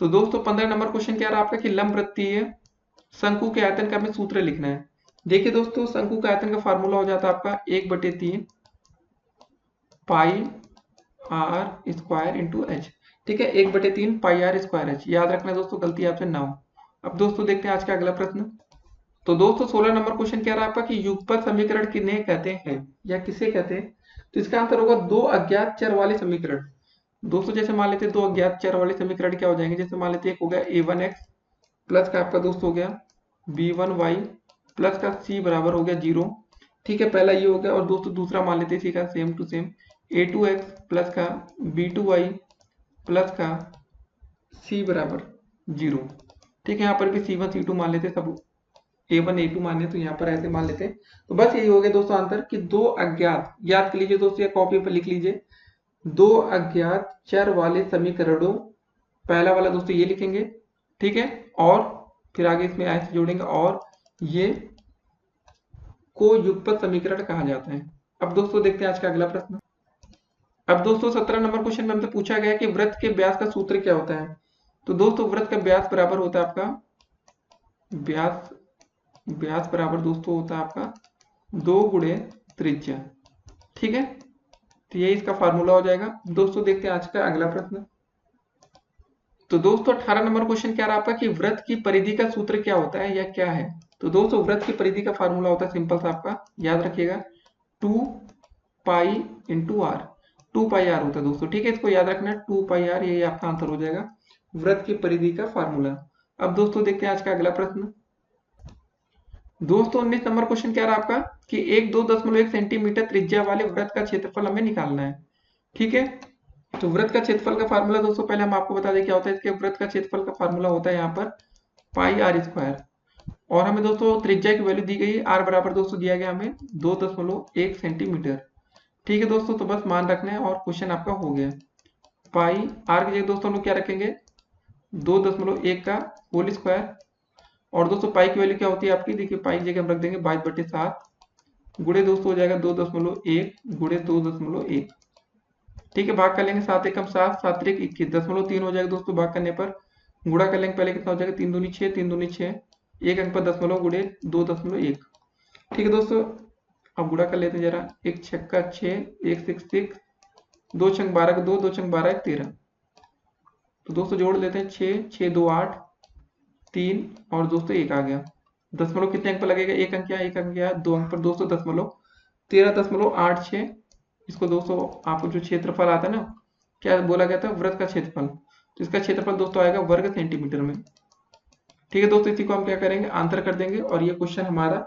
[SPEAKER 2] तो दोस्तों 15 नंबर क्वेश्चन क्या रहा आपका कि लंबवृत्तीय शंकु के आयतन का हमें सूत्र लिखना है। देखिए दोस्तों शंकु का आयतन का फार्मूला हो जाता है आपका 1/3 पाई आर स्क्वायर इंटू एच। ठीक है, 1/3 पाई आर स्क्वायर एच, याद रखना दोस्तों, गलती आपसे ना हो। अब दोस्तों देखते हैं आज का अगला प्रश्न। तो दोस्तों 16 नंबर क्वेश्चन क्या रहा आपका कि युगपत समीकरण किन्हें कहते हैं या किसे कहते हैं। तो इसका आंसर होगा दो अज्ञात चर वाले समीकरण। दोस्तों जैसे मान लेते हैं दो अज्ञात चर वाले समीकरण क्या हो जाएंगे, जैसे मान लेते हैं एक हो गया a1x प्लस का आपका दोस्त हो गया b1y प्लस का c बराबर हो गया 0। ठीक है, पहला ये हो गया। और दोस्तों दूसरा मान लेते हैं इसी का same to same a2x plus का b2y प्लस का c बराबर 0। ठीक है, यहाँ पर भी c1 c2 मान लेते हैं, सब a1 a2 माने, तो यहाँ पर ऐसे मान लेते हैं। तो बस यही हो गया दोस्तों आंसर कि दो अज्ञात, याद कर लीजिए दोस्तों या कॉपी पर लिख लीजिए, दो अज्ञात चर वाले समीकरणों, पहला वाला दोस्तों ये लिखेंगे। ठीक है, और फिर आगे इसमें ऐसे जोड़ेंगे, और ये को युगपत समीकरण कहा जाता है। अब दोस्तों देखते हैं आज का अगला प्रश्न। अब दोस्तों 17 नंबर क्वेश्चन में हमसे पूछा गया कि वृत्त के व्यास का सूत्र क्या होता है। तो दोस्तों वृत्त का व्यास बराबर होता है आपका व्यास बराबर दोस्तों होता है आपका 2 गुणे त्रिज्या। ठीक है, तो ये इसका फार्मूला हो जाएगा। दोस्तों देखते हैं आज का अगला प्रश्न। तो दोस्तों 18 नंबर क्वेश्चन क्या रहा आपका कि वृत्त की परिधि का सूत्र क्या होता है या क्या है। तो दोस्तों वृत्त की परिधि का फार्मूला होता है सिंपल सा आपका, याद रखिएगा 2 pi into r, 2 pi r होता है दोस्तों। ठीक है, इसको याद रखना 2 पाई आर, यही आपका आंसर हो जाएगा वृत्त की परिधि का फार्मूला। अब दोस्तों देखते हैं आज का अगला प्रश्न। दोस्तों 19 नंबर क्वेश्चन क्या रहा आपका कि 1 सेंटीमीटर त्रिज्या वाले वृत्त का क्षेत्रफल हमें निकालना है। ठीक है, तो वृत्त का क्षेत्रफल का फार्मूला दोस्तों पहले हम आपको बता दें क्या होता है। इसके वृत्त का क्षेत्रफल का फार्मूला होता है यहाँ पर पाई आर स्क्वायर, और हमें दोस्तों त्रिज्या की वैल्यू दी गई, आर बराबर दोस्तों दिया गया हमें 2.1 सेंटीमीटर। ठीक है दोस्तों, तो बस मान रखना है और क्वेश्चन आपका हो गया। पाई आर की जगह दोस्तों हम लोग क्या रखेंगे 2.1 का होल स्क्वायर, और दोस्तों पाई की वैल्यू क्या होती है आपकी, देखिए पाई की जगह हम रख देंगे 22/7 गुणे दोस्तों हो जाएगा 2.1 गुणे 2.1। ठीक है, भाग कर लेंगे 7 एकम 7 7 त्रिक 21 0.3 हो जाएगा दोस्तों। भाग करने पर गुणा कर लेंगे, पहले कितना हो जाएगा 3 दूनी 6 3 दूनी 6, एक अंक पर दशमलव गुणे 2.1। ठीक है दोस्तों, अब गुणा कर लेते हैं जरा, 1 छक्का 6 1 6 6, 2 छंग 12 का 2 2 छंग 12 1 13। तो दोस्तों जोड़ लेते हैं 6 6 2 8 3, और दोस्तों 1 आ गया। दशमलव कितने अंक पर लगेगा, एक अंक क्या, एक अंक क्या, 2 अंक पर दोस्तों दशमलव 13.86। इसको दोस्तों आपको जो क्षेत्रफल आता है ना क्या बोला गया था, वृत्त का क्षेत्रफल। तो इसका क्षेत्रफल दोस्तों आएगा वर्ग सेंटीमीटर में। ठीक है दोस्तों, इसी को हम क्या करेंगे, आंसर कर देंगे और ये क्वेश्चन हमारा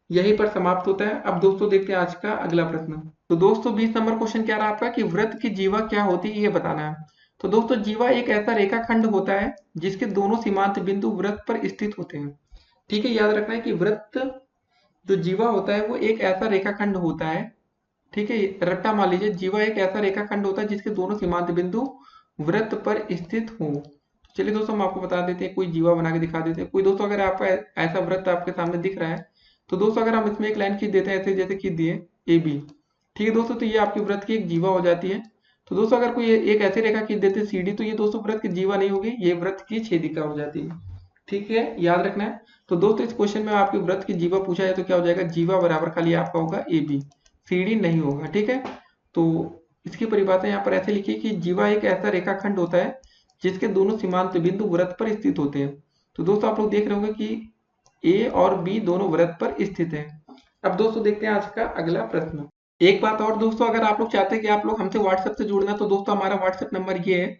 [SPEAKER 2] यहीं पर समाप्त होता है। अब दोस्तों देखते हैं आज का अगला प्रश्न। तो दोस्तों 20 नंबर क्वेश्चन क्या रहा आपका कि वृत्त की जीवा क्या होती है ये बताना है। तो दोस्तों जीवा एक ऐसा रेखाखंड होता है जिसके दोनों सीमांत बिंदु वृत्त पर स्थित होते हैं। ठीक है, याद रखना है कि वृत्त जो जीवा होता है वो एक ऐसा रेखाखंड होता है। ठीक है, रट्टा मान लीजिए, जीवा एक ऐसा रेखाखंड होता है जिसके दोनों सीमांत बिंदु वृत्त पर स्थित हो। चलिए दोस्तों हम आपको बता देते हैं, कोई जीवा बना के दिखा देते हैं। कोई दोस्तों अगर आपका ऐसा वृत्त आपके सामने दिख रहा है, तो दोस्तों अगर हम इसमें एक लाइन खींच देते हैं ऐसे, जैसे खींच दिए ए बी। ठीक है दोस्तों, तो ये आपकी वृत्त की एक जीवा हो जाती है। तो दोस्तों अगर कोई एक ऐसी रेखा खींच देते सी डी, तो ये दोस्तों वृत्त की जीवा नहीं होगी, ये वृत्त की छेदिका हो जाती है। ठीक है, याद रखना है। तो दोस्तों इस क्वेश्चन में आपके वृत्त की जीवा पूछा है तो क्या हो जाएगा, जीवा बराबर खाली आपका होगा ए बी, सी डी नहीं होगा। ठीक है, तो इसकी परिभाषा यहाँ पर ऐसे लिखिए कि जीवा एक ऐसा रेखाखंड होता है जिसके दोनों सीमांत बिंदु वृत्त पर स्थित होते हैं। तो दोस्तों आप लोग देख रहे होंगे कि ए और बी दोनों वृत्त पर स्थित हैं। अब दोस्तों देखते हैं आज का अगला प्रश्न। एक बात और दोस्तों, अगर आप लोग चाहते हैं कि आप लोग हमसे व्हाट्सएप से जुड़ना, तो दोस्तों हमारा व्हाट्सएप नंबर ये है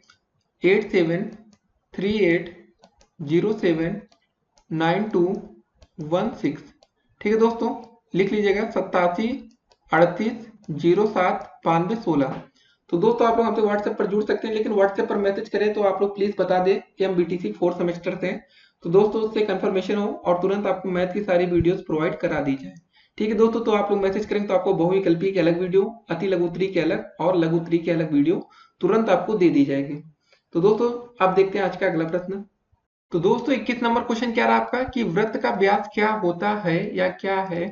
[SPEAKER 2] 8738079216। ठीक है दोस्तों, लिख लीजिएगा 8738079216। तो दोस्तों आप लोग हमसे व्हाट्सएप पर जुड़ सकते हैं, लेकिन व्हाट्सएप पर मैसेज करें तो आप लोग प्लीज बता दें कि हम बीटीसी 4 सेमेस्टर से हैं। तो दोस्तों उससे कंफर्मेशन हो और तुरंत आपको मैथ की सारी वीडियोस प्रोवाइड करा दी जाए। ठीक है दोस्तों, तो आप लोग मैसेज करेंगे तो आपको बहुविकल्पी की अलग वीडियो, अति लघुत्तरी की अलग और लघुत्तरी की अलग वीडियो तुरंत आपको दे दी जाएगी। तो दोस्तों आप देखते हैं आज का अगला प्रश्न। तो दोस्तों 21 नंबर क्वेश्चन क्या रहा आपका कि वृत्त का व्यास क्या होता है या क्या है।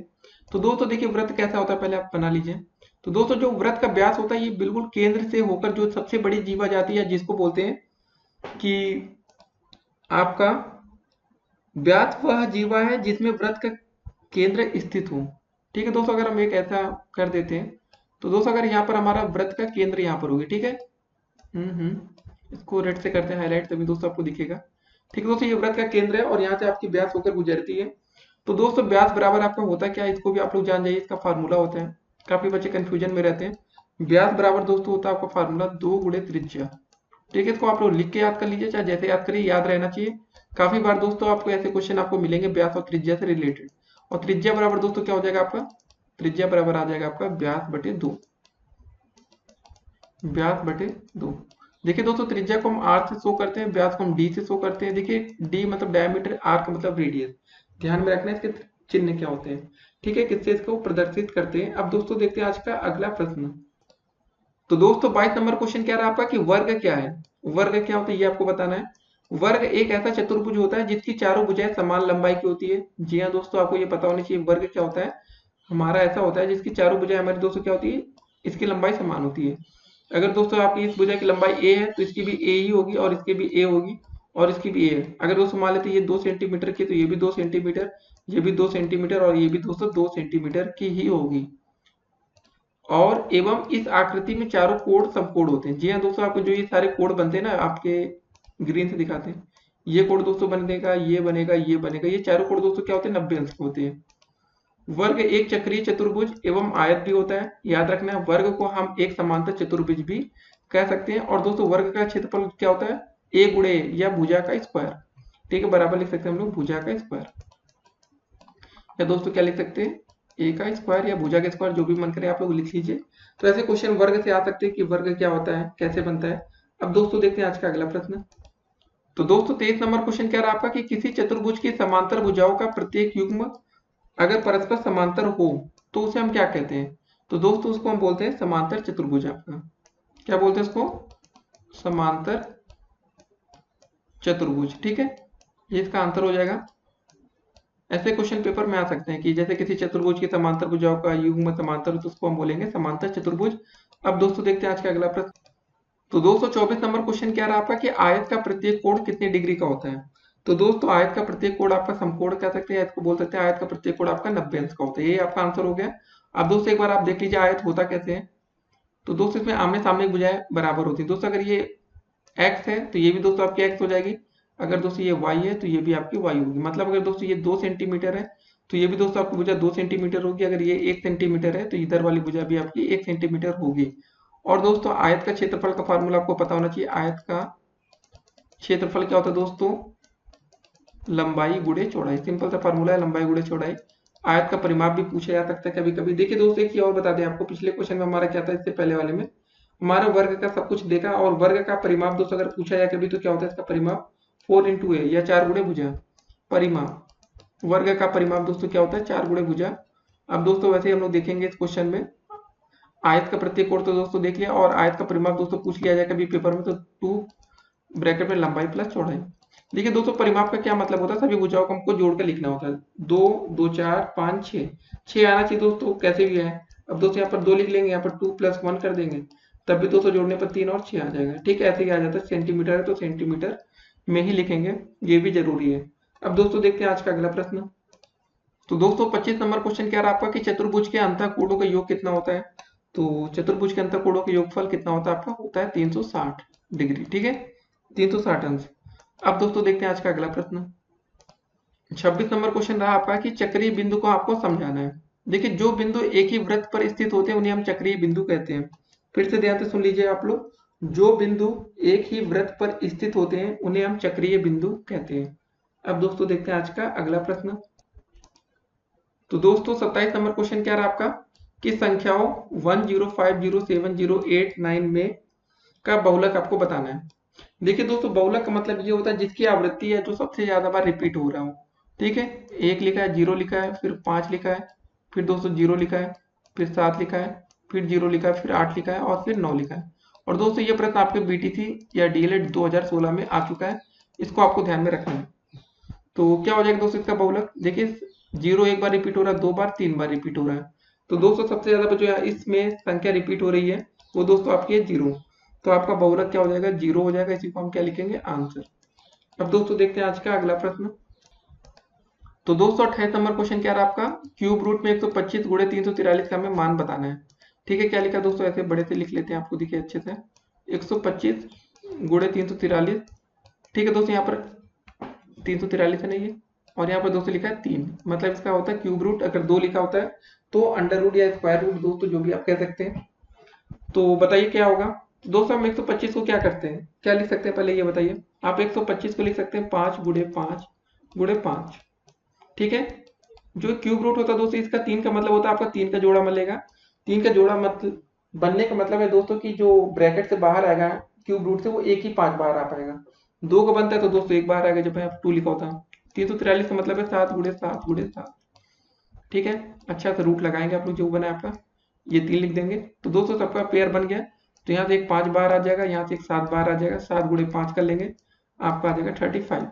[SPEAKER 2] तो दोस्तों देखिए वृत्त कैसा होता है, पहले आप बना लीजिए। तो दोस्तों जो वृत्त का व्यास होता है ये बिल्कुल केंद्र से होकर जो सबसे बड़ी जीवा जाती है, जिसको बोलते हैं कि आपका व्यास वह जीवा है जिसमें वृत्त का केंद्र स्थित हो। ठीक है दोस्तों, अगर हम एक ऐसा कर देते हैं, तो दोस्तों अगर यहाँ पर हमारा वृत्त का केंद्र यहाँ पर होगी। ठीक है, इसको रेड से करते हैं हाईलाइट, तभी दोस्तों आपको दिखेगा। ठीक है दोस्तों, ये वृत्त का केंद्र है और यहाँ से आपकी व्यास होकर गुजरती है। तो दोस्तों व्यास बराबर आपका होता क्या है, इसको भी आप लोग जान जाइए, इसका फार्मूला होता है। काफी बच्चे कंफ्यूजन में रहते हैं। व्यास बराबर दोस्तों होता है आपका फार्मूला 2 गुणे त्रिज्या। ठीक है, इसको आप लोग लिख के याद कर लीजिए, चाहे जैसे याद करिए, याद रहना चाहिए। काफी बार दोस्तों आपको ऐसे क्वेश्चन आपको मिलेंगे व्यास और त्रिज्या से रिलेटेड। और त्रिज्या बराबर दोस्तों क्या हो जाएगा आपका, त्रिज्या बराबर आ जाएगा आपका व्यास बटे 2, व्यास बटे 2। देखिए दोस्तों त्रिज्या को हम आर से शो करते हैं, व्यास को हम डी से शो करते हैं। देखिए डी मतलब डायमीटर, आर का मतलब रेडियस। ध्यान में रखना है इसके चिन्ह क्या होते हैं। ठीक है, किससे इसको प्रदर्शित करते हैं। अब दोस्तों देखते हैं आज का अगला प्रश्न। तो दोस्तों 22 नंबर क्वेश्चन क्या रहा आपका कि वर्ग क्या है। वर्ग क्या होता है ये आपको बताना है। वर्ग एक ऐसा चतुर्भुज होता है जिसकी चारों भुजाएं समान लंबाई की होती है। जी हाँ दोस्तों, आपको ये पता होना चाहिए वर्ग क्या होता है। हमारा ऐसा होता है जिसकी चारों भुजाएं हमारी दोस्तों क्या होती है, इसकी लंबाई समान होती है। अगर दोस्तों आपकी इस भुजा की लंबाई ए है तो इसकी भी ए ही होगी, और इसकी भी ए होगी, और इसकी भी ए है। अगर दोस्तों मान लेते ये 2 सेंटीमीटर की, तो ये भी 2 सेंटीमीटर, ये भी 2 सेंटीमीटर, और ये भी दोस्तों 2 सेंटीमीटर की ही होगी। और एवं इस आकृति में चारों कोण समकोण होते हैं। जी हाँ दोस्तों, आपको जो ये सारे कोण बनते हैं ना, आपके ग्रीन से दिखाते हैं, ये कोण दोस्तों बनेगा, ये बनेगा, ये बनेगा, ये चारों कोण दोस्तों क्या होते हैं, 90 अंश के होते हैं। वर्ग एक चक्रीय चतुर्भुज एवं आयत भी होता है। याद रखना है, वर्ग को हम एक समांतर चतुर्भुज भी कह सकते हैं। और दोस्तों वर्ग का क्षेत्रफल क्या होता है, ए गुणे या भुजा का स्क्वायर। ठीक है, बराबर लिख सकते हैं हम लोग भुजा का स्क्वायर, या दोस्तों क्या लिख सकते हैं, ए का स्क्वायर या भुजा का स्क्वायर, जो भी मन करे आप लोग लिख लीजिए। तो ऐसे क्वेश्चन वर्ग से आ सकते हैं कि वर्ग क्या होता है, कैसे बनता है। अब दोस्तों देखते हैं आज का अगला प्रश्न। तो दोस्तों 23 नंबर क्वेश्चन क्या रहा आपका कि किसी चतुर्भुज की समांतर भुजाओं का प्रत्येक युग्म अगर परस्पर समांतर हो तो उसे हम क्या कहते हैं। तो दोस्तों उसको हम बोलते हैं समांतर चतुर्भुज। आपका क्या बोलते हैं उसको, समांतर चतुर्भुज। ठीक है, ये इसका आंसर हो जाएगा। ऐसे क्वेश्चन पेपर में आ सकते हैं कि जैसे किसी चतुर्भुज की समांतर भुजाओं का युग्म समांतर हो तो उसको हम बोलेंगे समांतर चतुर्भुज। अब दोस्तों देखते हैं आज का अगला प्रश्न। तो दोस्तों 24 नंबर क्वेश्चन क्या रहा आपका कि आयत का प्रत्येक कोण कितने डिग्री का होता है। तो दोस्तों आयत का प्रत्येक कोण आपका समकोण कह सकते हैं, आयत को बोल सकते हैं। आयत का प्रत्येक कोण आपका 90 अंश का होता है। ये आपका आंसर हो गया। अब दोस्तों एक बार आप देख लीजिए आयत होता कैसे है। तो दोस्तों इसमें आमने सामने की भुजाएं बराबर होती है। दोस्तों अगर ये x है तो ये भी दोस्तों आपकी x हो जाएगी। अगर दोस्तों ये y है तो ये भी आपकी y होगी। मतलब अगर दोस्तों ये 2 सेंटीमीटर है तो ये भी दोस्तों आपकी भुजा 2 सेंटीमीटर होगी। अगर ये 1 सेंटीमीटर है तो इधर वाली भुजा भी आपकी 1 सेंटीमीटर होगी। और दोस्तों आयत का क्षेत्रफल का फार्मूला आपको पता होना चाहिए। आयत का क्षेत्रफल क्या होता है दोस्तों, लंबाई गुणे चौड़ाई। सिंपल सा फार्मूला है, लंबाई गुणे चौड़ाई। आयत का परिमाप भी पूछा जा सकता है कभी कभी। देखिए दोस्तों एक चीज और बता दें आपको, पिछले क्वेश्चन में हमारा क्या था, इससे पहले वाले में हमारा वर्ग का सब कुछ देखा, और वर्ग का परिमाप दोस्तों अगर पूछा जाए कभी तो क्या होता है इसका परिमाप 4 इंटू ए या 4 गुणे भुजा। परिमाप, वर्ग का परिमाप दोस्तों क्या होता है 4 गुणे भुजा। अब दोस्तों वैसे ही हम लोग देखेंगे इस क्वेश्चन में आयत का प्रत्येक कोण तो दोस्तों देख लिया, और आयत का परिमाप दोस्तों पूछ लिया जाए कभी पेपर में तो 2 ब्रैकेट में लंबाई प्लस चौड़ाई। देखिए दोस्तों परिमाप का क्या मतलब होता है, सभी भुजाओं को हमको जोड़ कर लिखना होता है। 2 2 4 5 6, 6 आना चाहिए दोस्तों, कैसे भी है। अब दोस्तों यहाँ पर 2 लिख लेंगे, यहाँ पर 2 + 1 कर देंगे, तब भी दोस्तों जोड़ने पर 3 और 6 आ जाएगा। ठीक है, ऐसे ही आ जाता है। सेंटीमीटर है तो सेंटीमीटर में ही लिखेंगे, ये भी जरूरी है। अब दोस्तों देखते हैं आज का अगला प्रश्न। तो दोस्तों 25 नंबर क्वेश्चन क्या रहा आपका कि चतुर्भुज के अंतःकोणों का योग कितना होता है। तो चतुर्भुज के अंतःकोणों का योगफल कितना होता है आपका, होता है 360 डिग्री। ठीक है, 360 अंश। अब दोस्तों देखते हैं आज का अगला प्रश्न। 26 नंबर क्वेश्चन रहा आपका कि चक्रीय बिंदु को आपको समझाना है। देखिए जो बिंदु एक ही वृत्त पर स्थित होते हैं उन्हें हम चक्रीय बिंदु कहते हैं। फिर से ध्यान से सुन लीजिए आप लोग, जो बिंदु एक ही वृत्त पर स्थित होते हैं उन्हें हम चक्रीय बिंदु कहते हैं। अब दोस्तों देखते हैं आज का अगला प्रश्न। तो दोस्तों 27 नंबर क्वेश्चन क्या रहा आपका कि संख्याओं 1 0 5 0 7 0 8 9 में का बहुलक आपको बताना है। देखिए दोस्तों बहुलक का मतलब ये होता है जिसकी आवृत्ति है जो सबसे ज्यादा बार रिपीट हो रहा हो। ठीक है, 1 लिखा है, 0 लिखा है, फिर 5 लिखा है, फिर दोस्तों 0 लिखा है, फिर 7 लिखा है, फिर 0 लिखा है, फिर 8 लिखा है और फिर 9 लिखा है। और दोस्तों ये प्रश्न आपके बीटीसी या डीएलएड 2016 में आ चुका है, इसको आपको ध्यान में रखना है। तो क्या हो जाएगा दोस्तों इसका बहुलक, देखिए 0 एक बार रिपीट हो रहा है, 2 बार, 3 बार रिपीट हो रहा है। तो दोस्तों सबसे ज्यादा जो है इसमें संख्या रिपीट हो रही है वो दोस्तों आपकी है 0। तो आपका बहुलक क्या हो जाएगा, 0 हो जाएगा। इसी को हम क्या लिखेंगे, आंसर। अब दोस्तों देखते हैं आज का अगला प्रश्न। तो दोस्तों 28 नंबर क्वेश्चन क्या रहा आपका, क्यूब रूट में 125 गुणे 343 का हमें मान बताना है। ठीक है, क्या लिखा दोस्तों, ऐसे बड़े से लिख लेते हैं, आपको दिखे अच्छे से। 125 गुणे 343। ठीक है दोस्तों, यहाँ पर 343 है नहीं है, और यहाँ पर दोस्तों लिखा है 3, मतलब इसका होता है क्यूब रूट। अगर 2 लिखा होता है तो अंडर रूट या स्क्वायर रूट दोस्तों जो भी आप कह सकते हैं। तो बताइए क्या होगा दोस्तों, हम 125 को क्या करते हैं, क्या लिख सकते हैं, पहले ये बताइए। आप 125 को लिख सकते हैं 5 गुणे 5 गुणे 5। ठीक है, जो क्यूब रूट होता है दोस्तों इसका 3 का मतलब होता है आपका 3 का जोड़ा मिलेगा। 3 का जोड़ा मतलब बनने का मतलब है दोस्तों कि जो ब्रैकेट से बाहर आएगा क्यूब रूट से वो एक ही 5 बाहर आ पाएगा। 2 का बनता है तो दोस्तों एक बाहर आएगा, जब आप 2 लिखा होता। 343 का मतलब है 7 गुणे 7 गुणे 7। ठीक है, अच्छा तो रूट लगाएंगे आप लोग, जो बना है आपका ये 3 लिख देंगे। तो दोस्तों सबका पेयर बन गया। तो यहाँ से एक 5 बाहर आ जाएगा, यहाँ से एक 7 बाहर आ जाएगा, 7 गुणे 5 कर लेंगे, आपका आ जाएगा 35।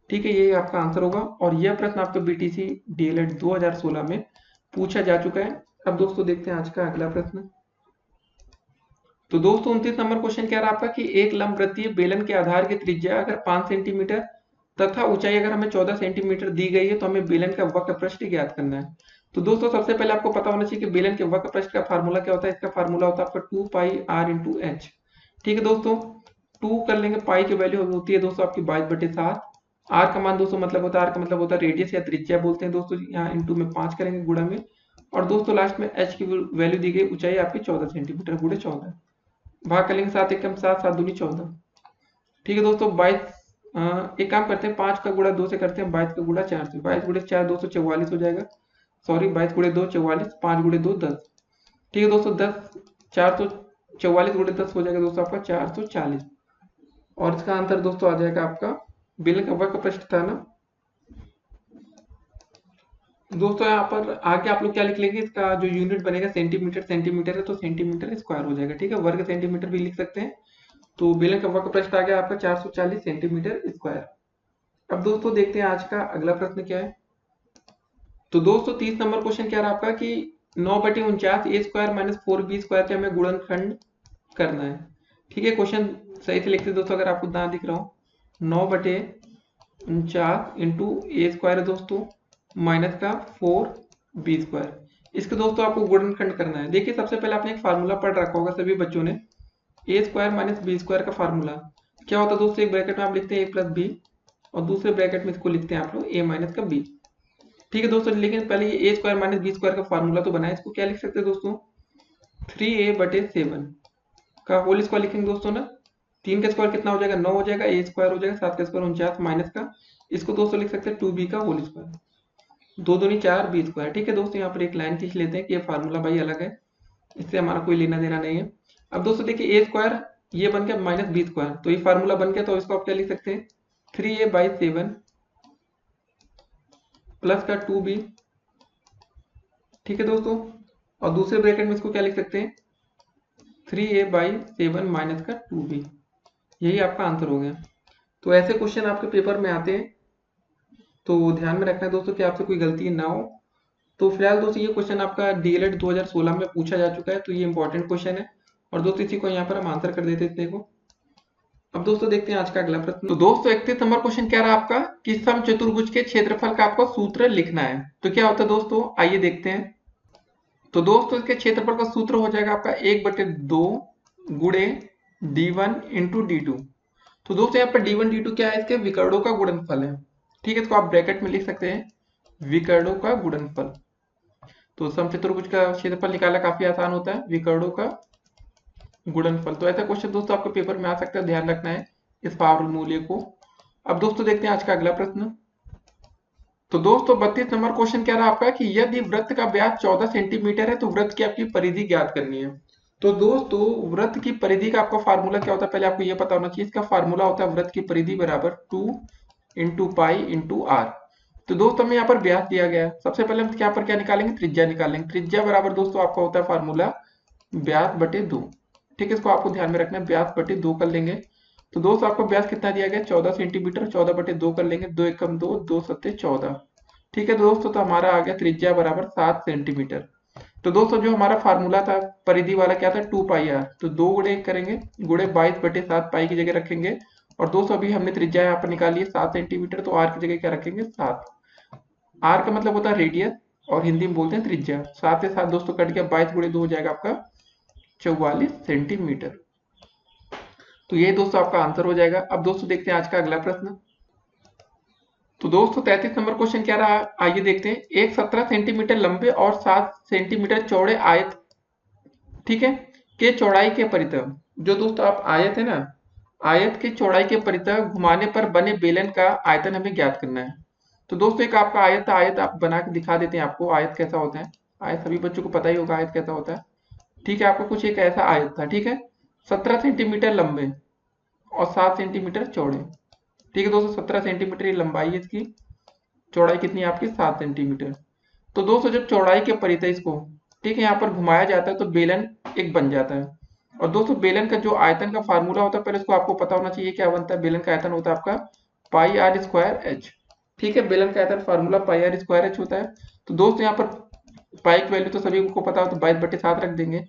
[SPEAKER 2] ठीक है, ये आपका आंसर होगा। और यह प्रश्न आपका बीटीसी डीएलएड 2016 में पूछा जा चुका है। अब दोस्तों देखते हैं आज का अगला प्रश्न। तो दोस्तों 29 नंबर क्वेश्चन क्या रहा आपका कि एक लंबवृत्तीय बेलन के आधार की त्रिज्या अगर 5 सेंटीमीटर तथा ऊंचाई अगर हमें 14 सेंटीमीटर दी गई है तो हमें बेलन का वक्र पृष्ठ ज्ञात करना है। तो दोस्तों सबसे पहले आपको पता होना चाहिए कि बेलन के वक्र पृष्ठ का फार्मूला क्या होता है। इसका फार्मूला होता है आपका 2 पाई r इंटू एच। ठीक है दोस्तों, 2 कर लेंगे, पाई की वैल्यू होती है दोस्तों आपकी 22/7। आर का मान दोस्तों मतलब होता है, आर का मतलब होता है रेडियस या त्रिज्या बोलते हैं दोस्तों। यहाँ इंटू में 5 करेंगे गुणा में, और दोस्तों लास्ट में एच की वैल्यू दी गई, ऊंचाई आपकी 14 सेंटीमीटर गुणे 14, भाग करेंगे 7 एकम 7, 7 दूनी 14। ठीक है दोस्तों 22, एक काम करते हैं 5 का गुणा 2 से करते हैं, 22 का गुणा 4 से, 22 गुणे 4 244 हो जाएगा। सॉरी 22 गुणे 2 44, 5 गुणे 2 10। ठीक है दोस्तों 10 444 गुणे 10 हो जाएगा दोस्तों आपका 440। और इसका आंसर दोस्तों आ जाएगा आपका, बेलन का वक्र पृष्ठ था ना दोस्तों, यहाँ पर आगे आप लोग क्या लिख लेंगे, इसका जो यूनिट बनेगा सेंटीमीटर, सेंटीमीटर है तो सेंटीमीटर स्क्वायर हो जाएगा। ठीक है, वर्ग सेंटीमीटर भी लिख सकते हैं। तो बेलन का वक्र पृष्ठ आ गया आपका 440 सेंटीमीटर स्क्वायर। अब दोस्तों देखते हैं आज का अगला प्रश्न क्या है। तो दोस्तों 30 नंबर क्वेश्चन क्या रहा आपका कि 9/49 ए स्क्वायर माइनस 4b स्क्वायर के हमें गुणनखंड करना है। ठीक है, क्वेश्चन सही से लिखते दोस्तों, अगर आपको ना दिख रहा हो, 9/49 इंटू ए स्क्वायर है दोस्तों माइनस का 4b स्क्वायर। इसके दोस्तों आपको गुणनखंड करना है। देखिए सबसे पहले आपने एक फार्मूला पढ़ रखा होगा सभी बच्चों ने, ए स्क्वायर माइनस बी स्क्वायर का फार्मूला क्या होता है दोस्तों, एक ब्रैकेट में आप लिखते हैं a प्लस बी, और दूसरे ब्रैकेट में इसको लिखते हैं आप लोग a माइनस का b। ठीक है दोस्तों, लेकिन पहले ये a square minus b square का फार्मूला तो बनाए, इसको क्या लिख सकते हैं दोस्तों, 3a/7 का होल स्क्वायर लिखेंगे दोस्तों ना। 3 का स्क्वायर कितना हो जाएगा, 9 हो जाएगा, ए स्क्वायर हो जाएगा, 7 का स्क्वायर 49 माइनस का, इसको दोस्तों लिख सकते हैं 2b का होल स्क्वायर, 2 दूनी 4 बी स्क्वायर। ठीक है दोस्तों, यहाँ पर एक लाइन खींच लेते हैं कि ये फार्मूला भाई अलग है, इससे हमारा कोई लेना देना नहीं है। अब दोस्तों देखिए ए स्क्वायर ये बन गया माइनस बी स्क्वायर, तो ये फार्मूला बन गया, तो इसको आप क्या लिख सकते हैं 3a/7 प्लस का 2b। ठीक है दोस्तों, और दूसरे ब्रैकेट में इसको क्या लिख सकते हैं 3a/7 माइनस का 2b। यही आपका आंसर हो गया। तो ऐसे क्वेश्चन आपके पेपर में आते हैं, तो ध्यान में रखना है दोस्तों कि आपसे कोई गलती ना हो। तो फिलहाल दोस्तों ये क्वेश्चन आपका डीएलएड 2016 में पूछा जा चुका है, तो ये इंपॉर्टेंट क्वेश्चन है, और दोस्तों इसी को यहाँ पर हम आंसर कर देते हैं देखो। अब दोस्तों देखते हैं आज का अगला प्रश्न। तो दोस्तों 31 नंबर क्वेश्चन क्या रहा आपका कि समचतुर्भुज के क्षेत्रफल का आपको सूत्र लिखना है। तो क्या होता है दोस्तों, आइए देखते हैं। तो दोस्तों इसके क्षेत्रफल का सूत्र हो जाएगा आपका 1/2 गुणे d1 इंटू d2। तो दोस्तों यहाँ पर d1 d2 क्या है, इसके विकर्णों का गुणनफल है। ठीक है, इसको आप ब्रैकेट में लिख सकते हैं विकर्णों का गुणनफल। तो समचतुर्भुज का क्षेत्रफल निकालना काफी आसान होता है, विकर्णों का गुणनफल। तो ऐसा क्वेश्चन दोस्तों आपके पेपर में आ सकता है, ध्यान रखना है इस फार्मूले को। अब दोस्तों देखते हैं आज का अगला प्रश्न। तो दोस्तों 32 नंबर क्वेश्चन क्या रहा आपका कि यदि वृत्त का व्यास 14 सेंटीमीटर है तो वृत्त की आपकी परिधि ज्ञात करनी है। तो दोस्तों वृत्त की परिधि का आपका फार्मूला क्या होता है, पहले आपको यह पता होना चाहिए। इसका फार्मूला होता है वृत्त की परिधि बराबर 2 इंटू पाई इंटू आर। तो दोस्तों हमें यहाँ पर व्यास दिया गया है, सबसे पहले हम यहाँ पर क्या निकालेंगे, त्रिज्या निकालेंगे। त्रिज्या बराबर दोस्तों आपका होता है फार्मूला व्यास बटे 2। ठीक है, इसको आपको ध्यान में रखना है, व्यास बटे 2 कर लेंगे। तो दोस्तों आपको व्यास कितना दिया गया 14 सेंटीमीटर, 14 बटे 2 कर लेंगे, 2 एकम 2, 2 सत्ते 14। ठीक है दोस्तों, तो हमारा आ गया त्रिज्या बराबर 7 सेंटीमीटर। तो दोस्तों जो हमारा फार्मूला था परिधि वाला क्या था 2 पाई आर, तो 2 गुणे करेंगे, गुणे 22/7 पाई की जगह रखेंगे। और दोस्तों अभी हमने त्रिज्या यहाँ पर निकाली है 7 सेंटीमीटर, तो आर की जगह क्या रखेंगे 7। आर का मतलब होता है रेडियस और हिंदी में बोलते हैं त्रिज्या। 7 से 7 दोस्तों कट गया, 22 गुणे 2 हो जाएगा आपका 44 सेंटीमीटर। तो ये दोस्तों आपका आंसर हो जाएगा। अब दोस्तों देखते हैं आज का अगला प्रश्न। तो दोस्तों 33 नंबर क्वेश्चन क्या रहा, आइए देखते हैं। एक 17 सेंटीमीटर लंबे और 7 सेंटीमीटर चौड़े आयत, ठीक है, के चौड़ाई के परितः, जो दोस्तों आप आयत है ना, आयत के चौड़ाई के परितः घुमाने पर बने बेलन का आयतन हमें ज्ञात करना है। तो दोस्तों एक आपका आयत था, आयत आप बना के दिखा देते हैं आपको आयत कैसा होता है। आयत सभी बच्चों को पता ही होगा आयत कैसा होता है। ठीक है, आपको कुछ एक ऐसा आयत था, ठीक है, 17 सेंटीमीटर लंबे और 7 सेंटीमीटर चौड़े। ठीक है दोस्तों, 17 सेंटीमीटर ये लंबाई है इसकी, चौड़ाई कितनी है आपकी 7 सेंटीमीटर। तो दोस्तों जब चौड़ाई के परितः इसको, ठीक है, यहाँ पर घुमाया जाता है तो बेलन एक बन जाता है। और दोस्तों बेलन का जो आयतन का फार्मूला होता है, पहले इसको आपको पता होना चाहिए क्या बनता है। बेलन का आयतन होता है आपका पाई आर स्क्वायर एच। ठीक है, बेलन का आयतन formula pi r square h होता है। तो दोस्तों यहाँ पर पाई की वैल्यू तो सभी को पता हो, तो 22/7 रख देंगे।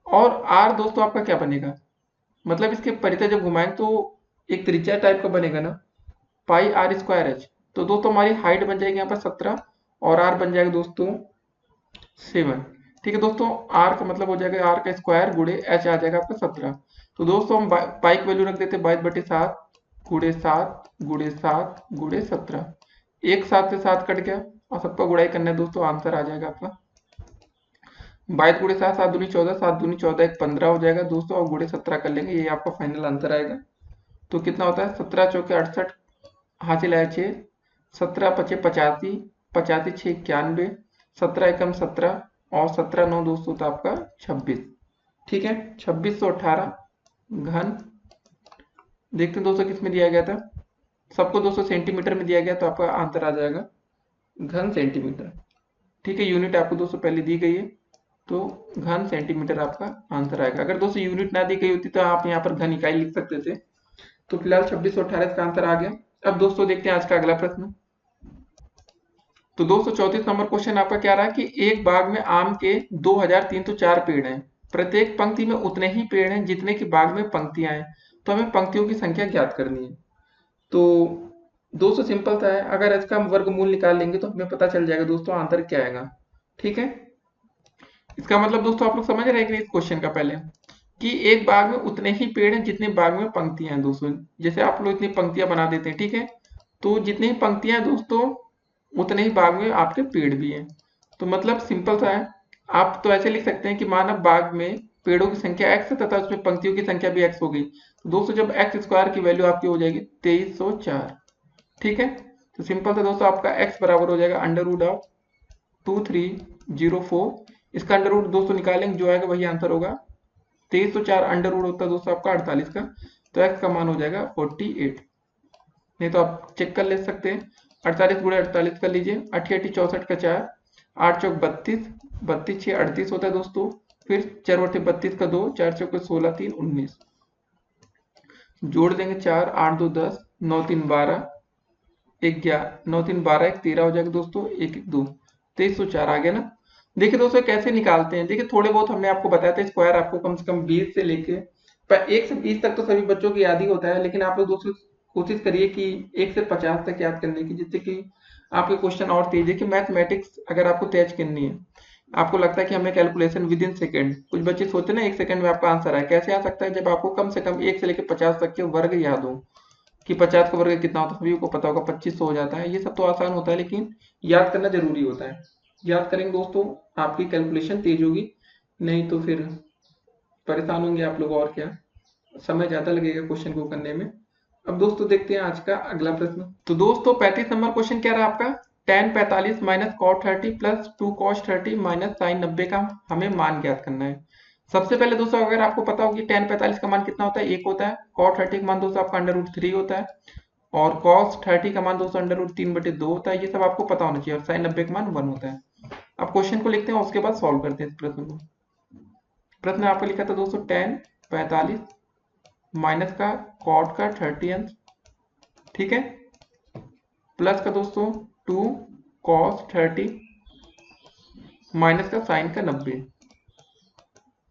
[SPEAKER 2] और आर दोस्तों आपका क्या बनेगा, मतलब इसके परितः जब घुमाएंगे तो एक त्रिज्या टाइप का बनेगा ना, पाई आर स्क्वायर एच। तो दोस्तों हमारी हाइट बन जाएगी यहाँ पर 17 और आर बन जाएगा दोस्तों 7। ठीक है दोस्तों, आर का मतलब हो जाएगा आर का स्क्वायर गुणे एच आ जाएगा आपका 17। तो दोस्तों हम पाई की वैल्यू रख देते हैं 22/7 गुणे 7 गुणे 7 गुणे 17। एक 7 से 7 कट गया और सबका गुणाई करना है दोस्तों, आंसर आ जाएगा आपका 22 गुणे 7, 7 दूनी 14, 7 दूनी 14, एक 15 हो जाएगा दोस्तों, और गुणे 17 कर लेंगे, ये आपका फाइनल आंसर आएगा। तो कितना होता है 17 चौके 68 हासिल आया 6, 17 पचे 85, 85 6 91, 17 एकम 17 और 17 9 दोस्तों था आपका 26। ठीक है, 2618 घन। देखते हैं दोस्तों किसमें दिया गया था, सबको दोस्तों सेंटीमीटर में दिया गया, तो आपका आंसर आ जाएगा घन सेंटीमीटर। ठीक है, यूनिट आपको दोस्तों पहले दी गई है, तो घन सेंटीमीटर आपका आंसर आएगा। अगर दोस्तों यूनिट ना दी गई होती तो आप यहाँ पर घन इकाई लिख सकते थे। तो फिलहाल 2618 का आंसर आ गया। अब दोस्तों देखते हैं आज का अगला प्रश्न। तो दोस्तों 34 नंबर क्वेश्चन आपका क्या रहा है कि एक बाग में आम के 2304 पेड़ हैं, प्रत्येक पंक्ति में उतने ही पेड़ हैं जितने की बाग में पंक्तियां हैं, तो हमें पंक्तियों की संख्या ज्ञात करनी है। तो दोस्तों सिंपल सा है, अगर इसका हम वर्गमूल निकाल लेंगे तो हमें पता चल जाएगा दोस्तों आंसर क्या आएगा। ठीक है, इसका मतलब दोस्तों आप लोग समझ रहे हैं कि इस क्वेश्चन का पहले कि एक बाग में उतने ही पेड़ हैं जितने बाग में पंक्तियां हैं दोस्तों। जैसे आप लोग इतनी पंक्तियां बना देते हैं, ठीक है, तो जितनी ही पंक्तियां हैं दोस्तों उतने ही बाग में आपके पेड़ भी हैं। तो मतलब सिंपल सा है, आप तो ऐसे लिख सकते हैं कि मानव बाग में पेड़ों की संख्या x है तथा उसमें पंक्तियों की संख्या भी x होगी। तो दोस्तों जब x स्क्वायर की वैल्यू आपकी हो जाएगी 2304। ठीक है, तो सिंपल था दोस्तों, आपका x बराबर हो जाएगा अंडर रूट ऑफ 2304। इसका अंडर रूट दोस्तों निकालेंगे, जो आएगा वही आंसर होगा। 2304 अंडर रूट होता है दोस्तों आपका 48 का, तो x का मान हो जाएगा 48। नहीं तो आप चेक कर ले सकते हैं, 48 गुणे 48 कर लीजिए, 88 64 का 4, 8 चौक 32, 32 6 38 होता है दोस्तों। फिर 4 बटे 32 का 2, 4 चौक 16 3 19, जोड़ देंगे 4 8 2 10, 9 3 12, 9 3 12 1 13 हो जाएगा दोस्तों, 1 1 2, 2304 आ गया ना। देखिए दोस्तों कैसे निकालते हैं, देखिए थोड़े बहुत हमने आपको बताया था, स्क्वायर आपको कम से कम 20 से लेके 1 से 20 तक तो सभी बच्चों की याद ही होता है, लेकिन आप लोग दोस्तों कोशिश करिए कि 1 से 50 तक याद करने की, जिससे कि आपके क्वेश्चन और तेज है। कि मैथमेटिक्स अगर आपको तेज करनी है, आपको लगता है कि हमें कैलकुलेशन विद इन सेकेंड, कुछ बच्चे सोचते हैं ना 1 सेकंड में आपका आंसर है, कैसे आ सकता है जब आपको कम से कम 1 से लेकर 50 तक के वर्ग याद हो, कि 50 का वर्ग कितना होता है, सभी को पता होगा 2500 हो जाता है। ये सब तो आसान होता है, लेकिन याद करना जरूरी होता है। याद करेंगे दोस्तों आपकी कैलकुलेशन तेज होगी, नहीं तो फिर परेशान होंगे आप लोग, और क्या, समय ज्यादा लगेगा क्वेश्चन को करने में। अब दोस्तों देखते हैं आज का अगला प्रश्न। तो दोस्तों 35 नंबर क्वेश्चन क्या रहा आपका, tan 45 minus cot 30 plus 2 cos 30 minus sin 90 का हमें मान ज्ञात करना है। सबसे पहले दोस्तों अगर आपको पता हो कि tan 45 का मान कितना होता है, 1 होता है। cot 30 का मान दोस्तों आपका अंडर रूट 3 होता है, और cos 30 का मान दोस्तों अंडर रूट 3/2 होता है। ये सब आपको पता होना चाहिए, और sin 90 का मान 1 होता है। अब क्वेश्चन को लिखते हैं, उसके बाद सॉल्व करते हैं इस प्रश्न को। प्रश्न आपका लिखा था दोस्तों tan 45 माइनस का cot का 30 अंश, ठीक है, प्लस का दोस्तों 2 cos 30 माइनस का साइन का 90।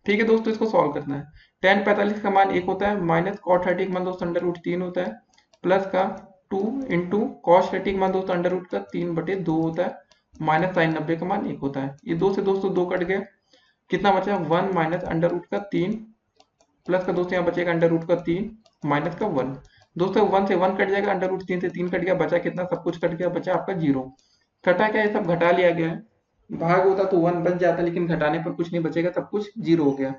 [SPEAKER 2] ठीक है दोस्तों, इसको सॉल्व करना है। tan 45 का मान 1 होता है, माइनस cot 30 का मान दोस्तों अंडर रूट 3 होता है, प्लस का 2 इंटू cos 30 का मान दोस्तों अंडर रूट का 3/2 होता है, माइनस साइन 90 का मान 1 होता है। ये 2 से दोस्तों 2 कट गया, कितना बचा 1 माइनस अंडर रूट का 3, प्लस का दोस्तों यहाँ बचेगा अंडर रूट का 3 माइनस का 1। दोस्तों 1 से 1 कट जाएगा, अंडर रूट 3 से 3 कट गया, बचा कितना, सब कुछ कट गया, बचा आपका 0। कटा क्या, ये सब घटा लिया गया है। भाग होता तो 1 बच जाता, लेकिन घटाने पर कुछ नहीं बचेगा, सब कुछ 0 हो गया।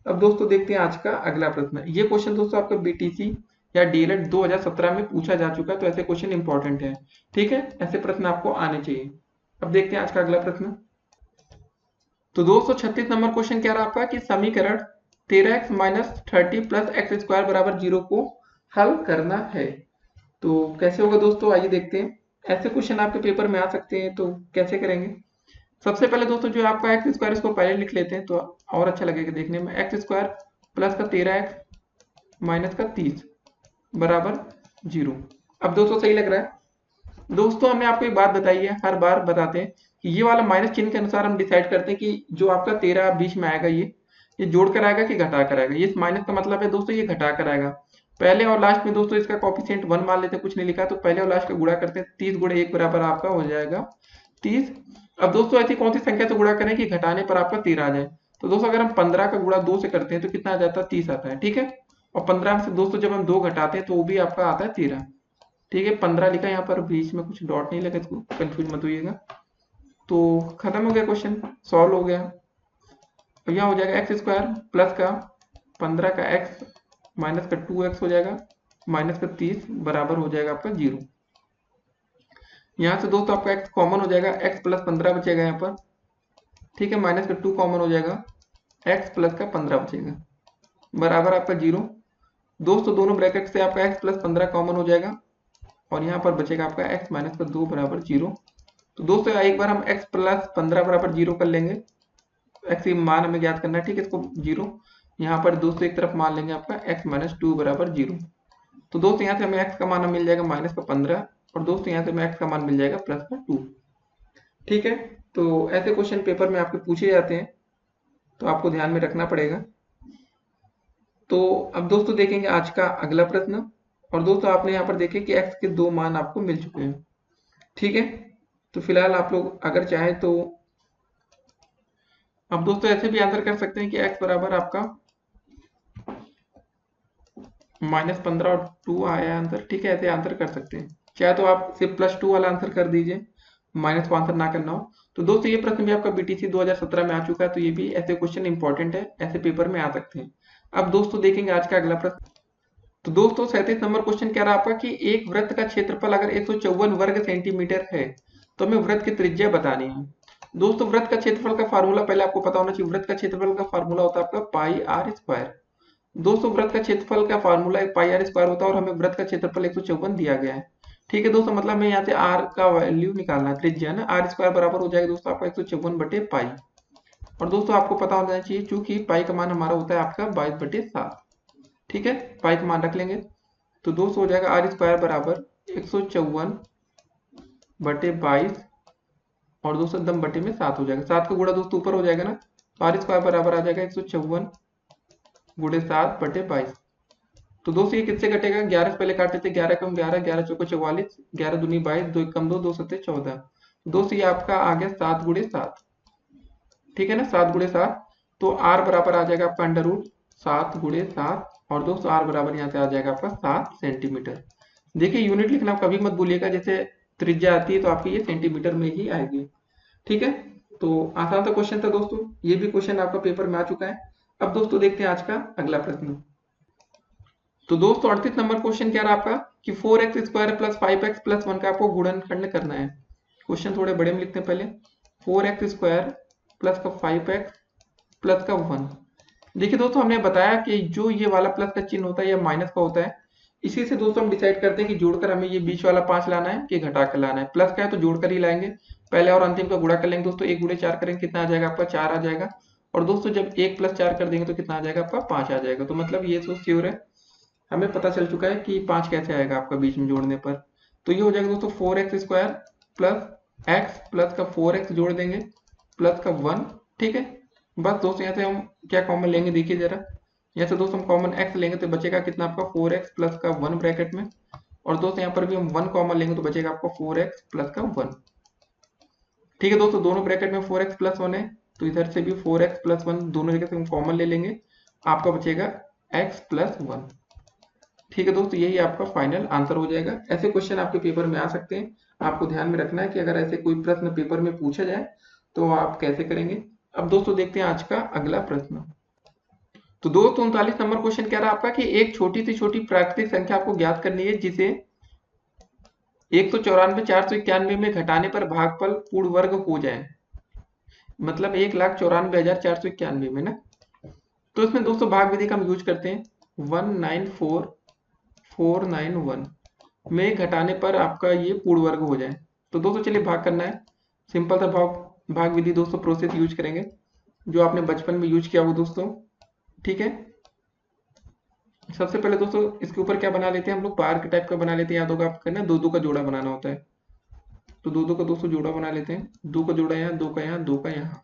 [SPEAKER 2] अब दोस्तों देखते हैं आज का अगला प्रश्न। ये क्वेश्चन दोस्तों आपका बीटीसी या डीएलएड 2017 में पूछा जा चुका है, तो ऐसे क्वेश्चन इंपॉर्टेंट है। ठीक है, ऐसे प्रश्न आपको आने चाहिए। अब देखते हैं आज का अगला प्रश्न। तो दोस्तों 36 नंबर क्वेश्चन क्या रहा आपका, कि समीकरण 13x minus 30 plus x square बराबर 0 को हल करना है। तो कैसे होगा दोस्तों, आइए देखते हैं। ऐसे क्वेश्चन आपके पेपर में आ सकते हैं, तो कैसे करेंगे। सबसे पहले दोस्तों जो आपका एक्स स्क्वायर, इसको पहले लिख लेते हैं तो और अच्छा लगेगा देखने में। एक्स स्क्वायर प्लस का 13x माइनस का 30 बराबर 0। अब दोस्तों सही लग रहा है। दोस्तों हमने आपको एक बात बताई है, हर बार बताते हैं कि ये वाला माइनस चिन्ह के अनुसार हम डिसाइड करते हैं कि जो आपका 13 बीच में आएगा, ये जोड़ कर आएगा कि घटा कर आएगा। ये माइनस का मतलब है दोस्तों ये घटा कर आएगा। पहले और लास्ट में दोस्तों इसका कोफिशिएंट 1 मान लेते हैं, कुछ नहीं लिखा, तो पहले और लास्ट का गुणा करते हैं। 30 गुणे 1 बराबर आपका हो जाएगा 30। अब दोस्तों ऐसी कौन सी संख्या से गुणा करें कि घटाने पर आपका 13 आ जाए। तो दोस्तों अगर हम 15 का गुणा 2 से करते हैं तो कितना आ जाता है, 30 आता है। ठीक है, और 15 से दोस्तों जब हम 2 घटाते हैं तो वो भी आपका आता है 13। ठीक है, 15 लिखा यहाँ पर, बीच में कुछ डॉट नहीं लगा, इसको कंफ्यूज मत होइएगा। तो खत्म हो गया क्वेश्चन, सॉल्व हो गया। तो यहाँ हो जाएगा एक्स स्क्वायर प्लस का 15 का एक्स माइनस का 2x हो जाएगा, माइनस का 30 बराबर हो जाएगा आपका 0। यहाँ से दोस्तों आपका x कॉमन हो जाएगा, x प्लस 15 बचेगा यहाँ पर। ठीक है, माइनस का 2 कॉमन हो जाएगा, x प्लस का 15 बचेगा, बराबर आपका 0। दोस्तों दोनों ब्रैकेट से आपका x प्लस 15 कॉमन हो जाएगा, और यहाँ पर बचेगा आपका x माइनस का 2 बराबर 0। तो दोस्तों एक बार हम x प्लस 15 बराबर 0 कर लेंगे। x की मान हमें ज्ञात करना है, ठीक है, इसको 0 यहाँ पर दोस्तों एक तरफ मान लेंगे आपका x माइनस 2 बराबर 0। तो दोस्तों यहाँ से हमें x का मान मिल जाएगा माइनस का 15, और दोस्तों यहाँ से हमें x का मान मिल जाएगा प्लस का 2। ठीक है, तो ऐसे क्वेश्चन पेपर में आपके पूछे जाते हैं, तो आपको ध्यान में रखना पड़ेगा। तो अब दोस्तों देखेंगे आज का अगला प्रश्न। और दोस्तों आपने यहाँ पर देखे कि x के 2 मान आपको मिल चुके हैं। ठीक है, तो फिलहाल आप लोग अगर चाहे तो अब दोस्तों ऐसे भी आंसर कर सकते हैं कि x बराबर आपका -15 और 2 आया आंसर। ठीक है, ऐसे आंसर कर सकते हैं। चाहे तो आप सिर्फ +2 वाला आंसर कर दीजिए, माइनस को आंसर ना करना हो। तो दोस्तों ये प्रश्न भी आपका बीटीसी 2017 में आ चुका है, तो ये भी ऐसे क्वेश्चन इंपॉर्टेंट है, ऐसे पेपर में आ सकते हैं। अब दोस्तों देखेंगे आज का अगला प्रश्न। तो दोस्तों 37 नंबर क्वेश्चन कह रहा है आपका कि एक वृत्त का क्षेत्रफल अगर 154 वर्ग सेंटीमीटर है तो हमें वृत्त की त्रिज्या बतानी है। दोस्तों वृत्त का क्षेत्रफल का फार्मूला पहले आपको पता होना चाहिए। वृत्त का क्षेत्रफल का फार्मूला होता है आपका पाई आर स्क्वायर। दोस्तों वृत्त का क्षेत्रफल का फार्मूला एक पाई आर स्क्वायर होता है और हमें वृत्त का क्षेत्रफल 154 दिया गया है। ठीक है दोस्तों, मतलब हमें यहाँ से आर का वैल्यू निकालना है, त्रिज्या ना, आर स्क्वायर बराबर हो जाएगा दोस्तों आपका 154/पाई। और दोस्तों आपको पता होना चाहिए चूंकि पाई का मान हमारा होता है आपका 22/7। ठीक है, पाई का मान रख लेंगे तो दोस्तों हो जाएगा आर स्क्वायर बराबर 154/22 और दोस्तों दम बटे में 7 हो जाएगा। 7 का गुणा दोस्तों ऊपर हो जाएगा ना, तो आर स्क्वायर बराबर आ जाएगा 154 गुणे 7/22। तो दोस्तों ये किससे कटेगा, 11 से पहले काटे थे, 11 कम 11, 11 चौको 44, 11 दूनी 22, 2 कम 2, 2 सत्ते 14। दोस्तों ये आपका आ गया 7 गुणे 7। ठीक है ना, 7 गुणे 7। तो आर बराबर आ जाएगा आपका अंडर रूट 7 गुणे 7 और दोस्तों आर बराबर यहाँ से आ जाएगा आपका 7 सेंटीमीटर। देखिए यूनिट लिखना आप कभी मत भूलिएगा, जैसे त्रिज्या आती है तो आपकी ये सेंटीमीटर में ही आएगी। ठीक है, तो आसान सा क्वेश्चन था दोस्तों, ये भी क्वेश्चन आपका पेपर में आ चुका है। अब दोस्तों देखते हैं आज का अगला प्रश्न। तो दोस्तों 38 नंबर क्वेश्चन क्या रहा आपका कि 4x square plus 5x plus 1 का आपको गुणनखंड करना है। क्वेश्चन थोड़े बड़े में लिखते हैं पहले। 4x स्क्वायर प्लस का 5x प्लस का 1। देखिए दोस्तों हमने बताया कि जो ये वाला प्लस का चिन्ह होता है या माइनस का होता है, इसी से दोस्तों हम डिसाइड करते हैं कि जोड़कर हमें ये बीच वाला 5 लाना है कि घटा कर लाना है। प्लस का है तो जोड़कर ही लाएंगे, पहले और अंतिम का गुणा कर लेंगे दोस्तों। 1 गुणे 4 करेंगे कितना आ जाएगा आपका 4 आ जाएगा। और दोस्तों जब 1 + 4 कर देंगे तो कितना आ जाएगा आपका 5 आ जाएगा। तो मतलब ये तो श्योर है, हमें पता चल चुका है कि 5 कैसे आएगा आपका बीच में जोड़ने पर। तो ये हो जाएगा दोस्तों 4x square plus x plus का 4x जोड़ देंगे प्लस का 1। ठीक है, बस दोस्तों यहाँ से हम क्या कॉमन लेंगे, देखिए जरा, यहाँ से दोस्तों हम कॉमन x लेंगे तो बचेगा कितना आपका 4x प्लस का 1 ब्रैकेट में। और दोस्तों यहाँ पर भी हम 1 कॉमन लेंगे तो बचेगा आपका 4x प्लस का 1। ठीक है दोस्तों, दोनों ब्रैकेट में 4x प्लस 1 है तो इधर से भी 4x प्लस 1 दोनों जगह से हम कॉमन ले लेंगे, आपका बचेगा x प्लस 1। ठीक है दोस्तों, यही आपका फाइनल आंसर हो जाएगा। ऐसे क्वेश्चन आपके पेपर में आ सकते हैं, आपको ध्यान में रखना है कि अगर ऐसे कोई प्रश्न पेपर में पूछा जाए तो आप कैसे करेंगे। अब दोस्तों देखते हैं आज का अगला प्रश्न। तो दोस्तों 39 नंबर क्वेश्चन कह रहा है आपका कि एक छोटी से छोटी प्राकृतिक संख्या आपको ज्ञात करनी है जिसे 194,491 में घटाने पर भागफल पूर्ण वर्ग हो जाए, मतलब 1,94,491 में ना। तो इसमें दोस्तों भाग विधि का हम यूज करते हैं। 194,491 में घटाने पर आपका ये पूर्ण वर्ग हो जाए। तो दोस्तों चलिए भाग करना है, सिंपल सा भाग विधि दोस्तों प्रोसेस यूज करेंगे जो आपने बचपन में यूज किया हो दोस्तों। ठीक है, सबसे पहले दोस्तों इसके ऊपर क्या बना लेते हैं हम लोग, बार के टाइप का बना लेते हैं, याद होगा आपका ना, 2 का जोड़ा बनाना होता है। तो 2 का दोस्तों जोड़ा बना लेते हैं, 2 का जोड़ा यहाँ, 2 का यहाँ, 2 का यहाँ।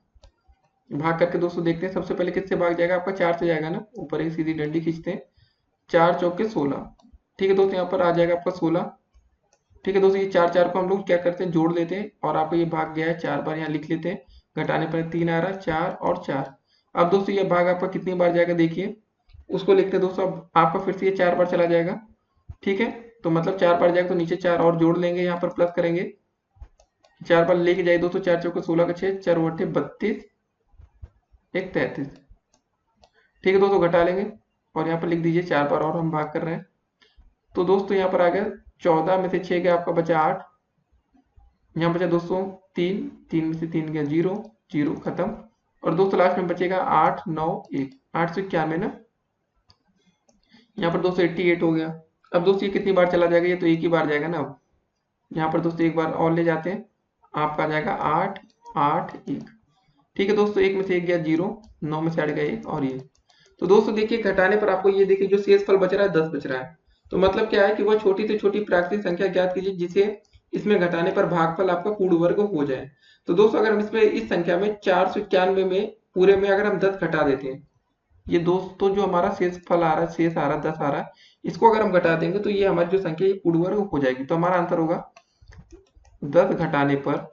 [SPEAKER 2] भाग करके दोस्तों देखते हैं सबसे पहले किससे भाग जाएगा, आपका 4 से जाएगा ना, ऊपर एक सीधी डंडी खींचते हैं, 4 चौके 16। ठीक है दोस्तों, यहाँ पर आ जाएगा आपका 16। ठीक है दोस्तों, ये 4 को हम लोग क्या करते हैं, जोड़ लेते हैं और आपको ये भाग गया है 4 बार, यहाँ लिख लेते हैं। घटाने पर 3 आ रहा है, 4 और 4। अब दोस्तों ये भाग आपका कितनी बार जाएगा देखिए, उसको लिखते हैं दोस्तों। अब आपका फिर से ये 4 बार चला जाएगा। ठीक है, तो मतलब 4 बार जाएगा तो नीचे 4 और जोड़ लेंगे, यहाँ पर प्लस करेंगे, 4 बार लेके जाए दोस्तों, 4 चौके 16 का 6, 4 बटे 32, 1 33। ठीक है दोस्तों, घटा लेंगे और यहाँ पर लिख दीजिए 4 बार और हम भाग कर रहे हैं। तो दोस्तों यहाँ पर आ गया 14 में से 6 गया आपका बचा 8, यहाँ बचा दोस्तों 3, 3 में से 3 गया 0, 0 खत्म। और दोस्तों लास्ट में बचेगा 8 9 1, 891 ना, यहाँ पर दोस्तों 88 हो गया। अब दोस्तों ये कितनी बार चला जाएगा, ये तो एक ही बार जाएगा ना। अब यहाँ पर दोस्तों एक बार और ले जाते हैं, आपका आ जाएगा 8 8 1। ठीक है दोस्तों, 1 में से 1 गया 0, 9 में से 8 गया 1 और ये। तो दोस्तों देखिए घटाने पर आपको ये देखिए जो शेष फल बच रहा है 10 बच रहा है। तो मतलब क्या है कि वह छोटी से छोटी प्राकृतिक संख्या ज्ञात कीजिए जिसे इसमें घटाने पर भागफल आपका पूर्ण वर्ग हो जाए। तो दोस्तों अगर हम इसमें इस संख्या में 491 में पूरे में अगर हम 10 घटा देते हैं, ये दोस्तों जो हमारा शेष फल आ रहा है, शेष आ रहा है 10 आ रहा है, इसको अगर हम घटा देंगे तो ये हमारी जो संख्या ये पूर्ण वर्ग हो जाएगी। तो हमारा आंसर होगा 10 घटाने पर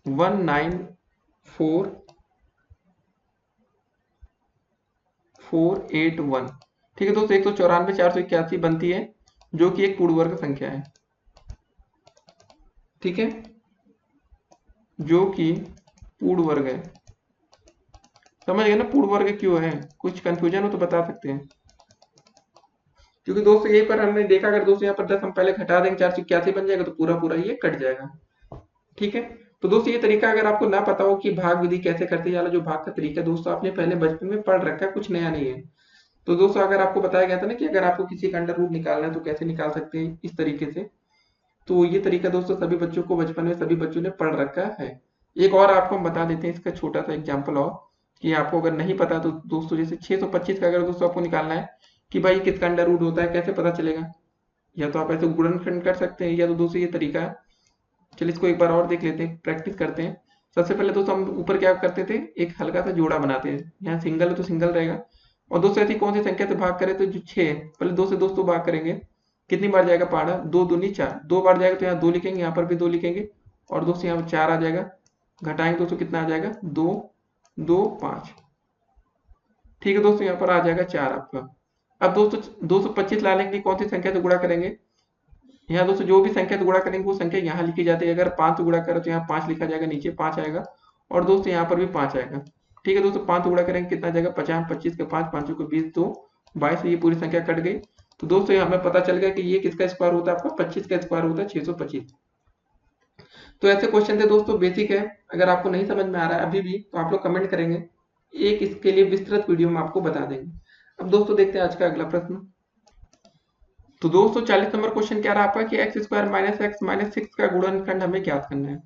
[SPEAKER 2] 194,481। ठीक है दोस्तों, 194 481 बनती है जो कि एक पूर्ण वर्ग संख्या है। ठीक है, जो कि पूर्ण वर्ग है। समझ गए ना पूर्ण वर्ग क्यों है? कुछ कंफ्यूजन हो तो बता सकते हैं। क्योंकि दोस्तों यही पर हमने देखा, अगर दोस्तों यहाँ पर 10 हम पहले घटा देंगे 481 बन जाएगा तो पूरा पूरा ये कट जाएगा। ठीक है, तो दोस्तों ये तरीका अगर आपको ना पता हो कि भाग विधि कैसे करते हैं, या जो भाग का तरीका दोस्तों आपने पहले बचपन में पढ़ रखा है, कुछ नया नहीं है। तो दोस्तों अगर आपको बताया गया था ना कि अगर आपको किसी का अंडर रूट निकालना है तो कैसे निकाल सकते हैं इस तरीके से, तो ये तरीका दोस्तों सभी बच्चों को बचपन में सभी बच्चों ने पढ़ रखा है। एक और आपको हम बता देते हैं इसका छोटा सा एग्जाम्पल, और कि आपको अगर नहीं पता तो दोस्तों जैसे 625 का अगर दोस्तों आपको निकालना है कि भाई किसका अंडर रूट होता है, कैसे पता चलेगा? या तो आप ऐसे गुणनखंड कर सकते हैं, या तो दोस्तों ये तरीका है। चलिए इसको एक बार और देख लेते हैं, प्रैक्टिस करते हैं। सबसे पहले दोस्तों हम ऊपर क्या करते थे, एक हल्का सा जोड़ा बनाते हैं। यहाँ सिंगल है तो सिंगल रहेगा, और दोस्तों ऐसी कौन सी संख्या से भाग करें तो जो 6 है, पहले 2 से दोस्तों भाग करेंगे। कितनी बार जाएगा पहाड़ा? 2 दूनी 4, 2 बार जाएगा तो यहाँ 2 लिखेंगे, यहाँ पर भी 2 लिखेंगे, और दोस्तों यहाँ पर 4 आ जाएगा। घटाएंगे दोस्तों कितना आ जाएगा? 2 2 5। ठीक है दोस्तों, यहाँ पर आ जाएगा 4 आपका। अब दोस्तों 225 ला लेंगे, कौन सी संख्या से गुणा करेंगे? यहाँ दोस्तों जो भी संख्या से गुणा करेंगे वो संख्या यहाँ लिखी जाती है। अगर 5 से गुणा करें तो यहाँ 5 लिखा जाएगा, नीचे 5 आएगा, और दोस्तों यहाँ पर भी 5 आएगा। ठीक है दोस्तों, 5 से गुणा करेंगे कितना जाएगा? 50, 25 के 5, 5 को 20, 2 22, ये पूरी संख्या कट गई। तो दोस्तों यहाँ हमें पता चल गया कि ये किसका स्क्वायर होता है? आपका 25 का स्क्वायर होता है 625। तो ऐसे क्वेश्चन थे दोस्तों, बेसिक है। अगर आपको नहीं समझ में आ रहा है अभी भी तो आप लोग कमेंट करेंगे, एक इसके लिए विस्तृत वीडियो में आपको बता देंगे। अब दोस्तों देखते हैं आज का अगला प्रश्न। तो दोस्तों 40 नंबर क्वेश्चन क्या रहा आपका कि x square minus x minus 6 का गुणनखंड हमें ज्ञात करना है।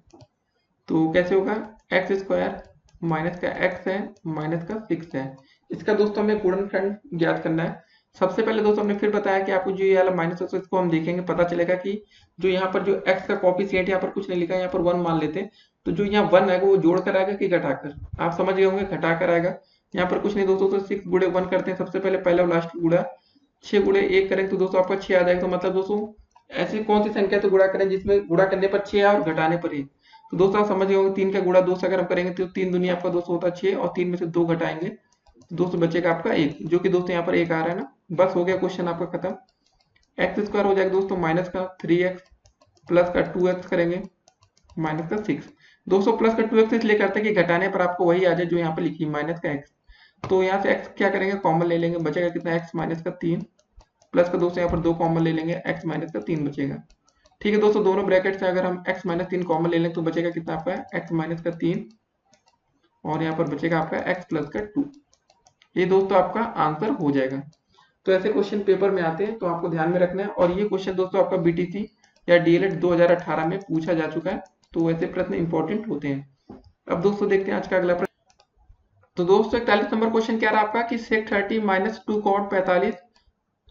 [SPEAKER 2] तो कैसे होगा? एक्स स्क्वायर माइनस का एक्स है माइनस का 6 है, इसका दोस्तों हमें गुणनखंड ज्ञात करना है। सबसे पहले दोस्तों हमने फिर बताया कि आपको जो ये वाला माइनस है इसको हम देखेंगे, पता चलेगा कि जो यहाँ पर जो x का कॉफिशिएंट यहाँ पर कुछ नहीं लिखा है, यहाँ पर 1 मान लेते हैं। तो जो यहाँ 1 आएगा वो जोड़ कर आएगा कि घटाकर? आप समझ गए होंगे, घटा कर आएगा। यहाँ पर कुछ नहीं दोस्तों, तो 6 गुणे 1 करते हैं सबसे पहले, पहला और लास्ट गुणा। 6 गुणे 1 करेंगे तो दोस्तों आपका 6 आ जाएगा। तो मतलब दोस्तों ऐसी कौन सी संख्या से गुणा करें जिसमें गुणा करने पर 6 आए और घटाने पर 1? तो दोस्तों आप समझ गए होंगे, 3 का गुणा 2 से अगर हम करेंगे तो 3 दुनिया आपका दोस्तों होता है 6, और 3 में से 2 घटाएंगे तो दोस्तों बचेगा आपका 1, जो कि दोस्तों यहाँ पर 1 आ रहा है ना। बस हो गया क्वेश्चन आपका खत्म। एक्स स्क्वायर हो जाएगा दोस्तों माइनस का 3x प्लस का 2x करेंगे माइनस का 6। दोस्तों प्लस का 2x इसलिए करते हैं कि घटाने पर आपको वही आ जाए जो यहाँ पर लिखी माइनस का x। तो यहाँ से x क्या करेंगे? कॉमन ले लेंगे, बचेगा कितना? x माइनस का 3 प्लस का दोस्तों यहाँ पर 2 कॉमन ले लेंगे, x माइनस का 3 बचेगा। ठीक है दोस्तों, दोनों ब्रैकेट से अगर हम x माइनस 3 कॉमन ले लें तो बचेगा कितना आपका? x माइनस का 3, और यहाँ पर बचेगा आपका x प्लस का 2। ये दोस्तों आपका आंसर हो जाएगा। तो ऐसे क्वेश्चन पेपर में आते हैं तो आपको ध्यान में रखना है, और ये क्वेश्चन दोस्तों आपका बीटीसी या डीएलएड 2018 में पूछा जा चुका है, तो ऐसे प्रश्न इंपॉर्टेंट होते हैं। अब दोस्तों देखते हैं आज का अगला प्रश्न। तो दोस्तों 41 नंबर क्वेश्चन क्या रहा आपका कि सेक 30 माइनस 2 कॉट 45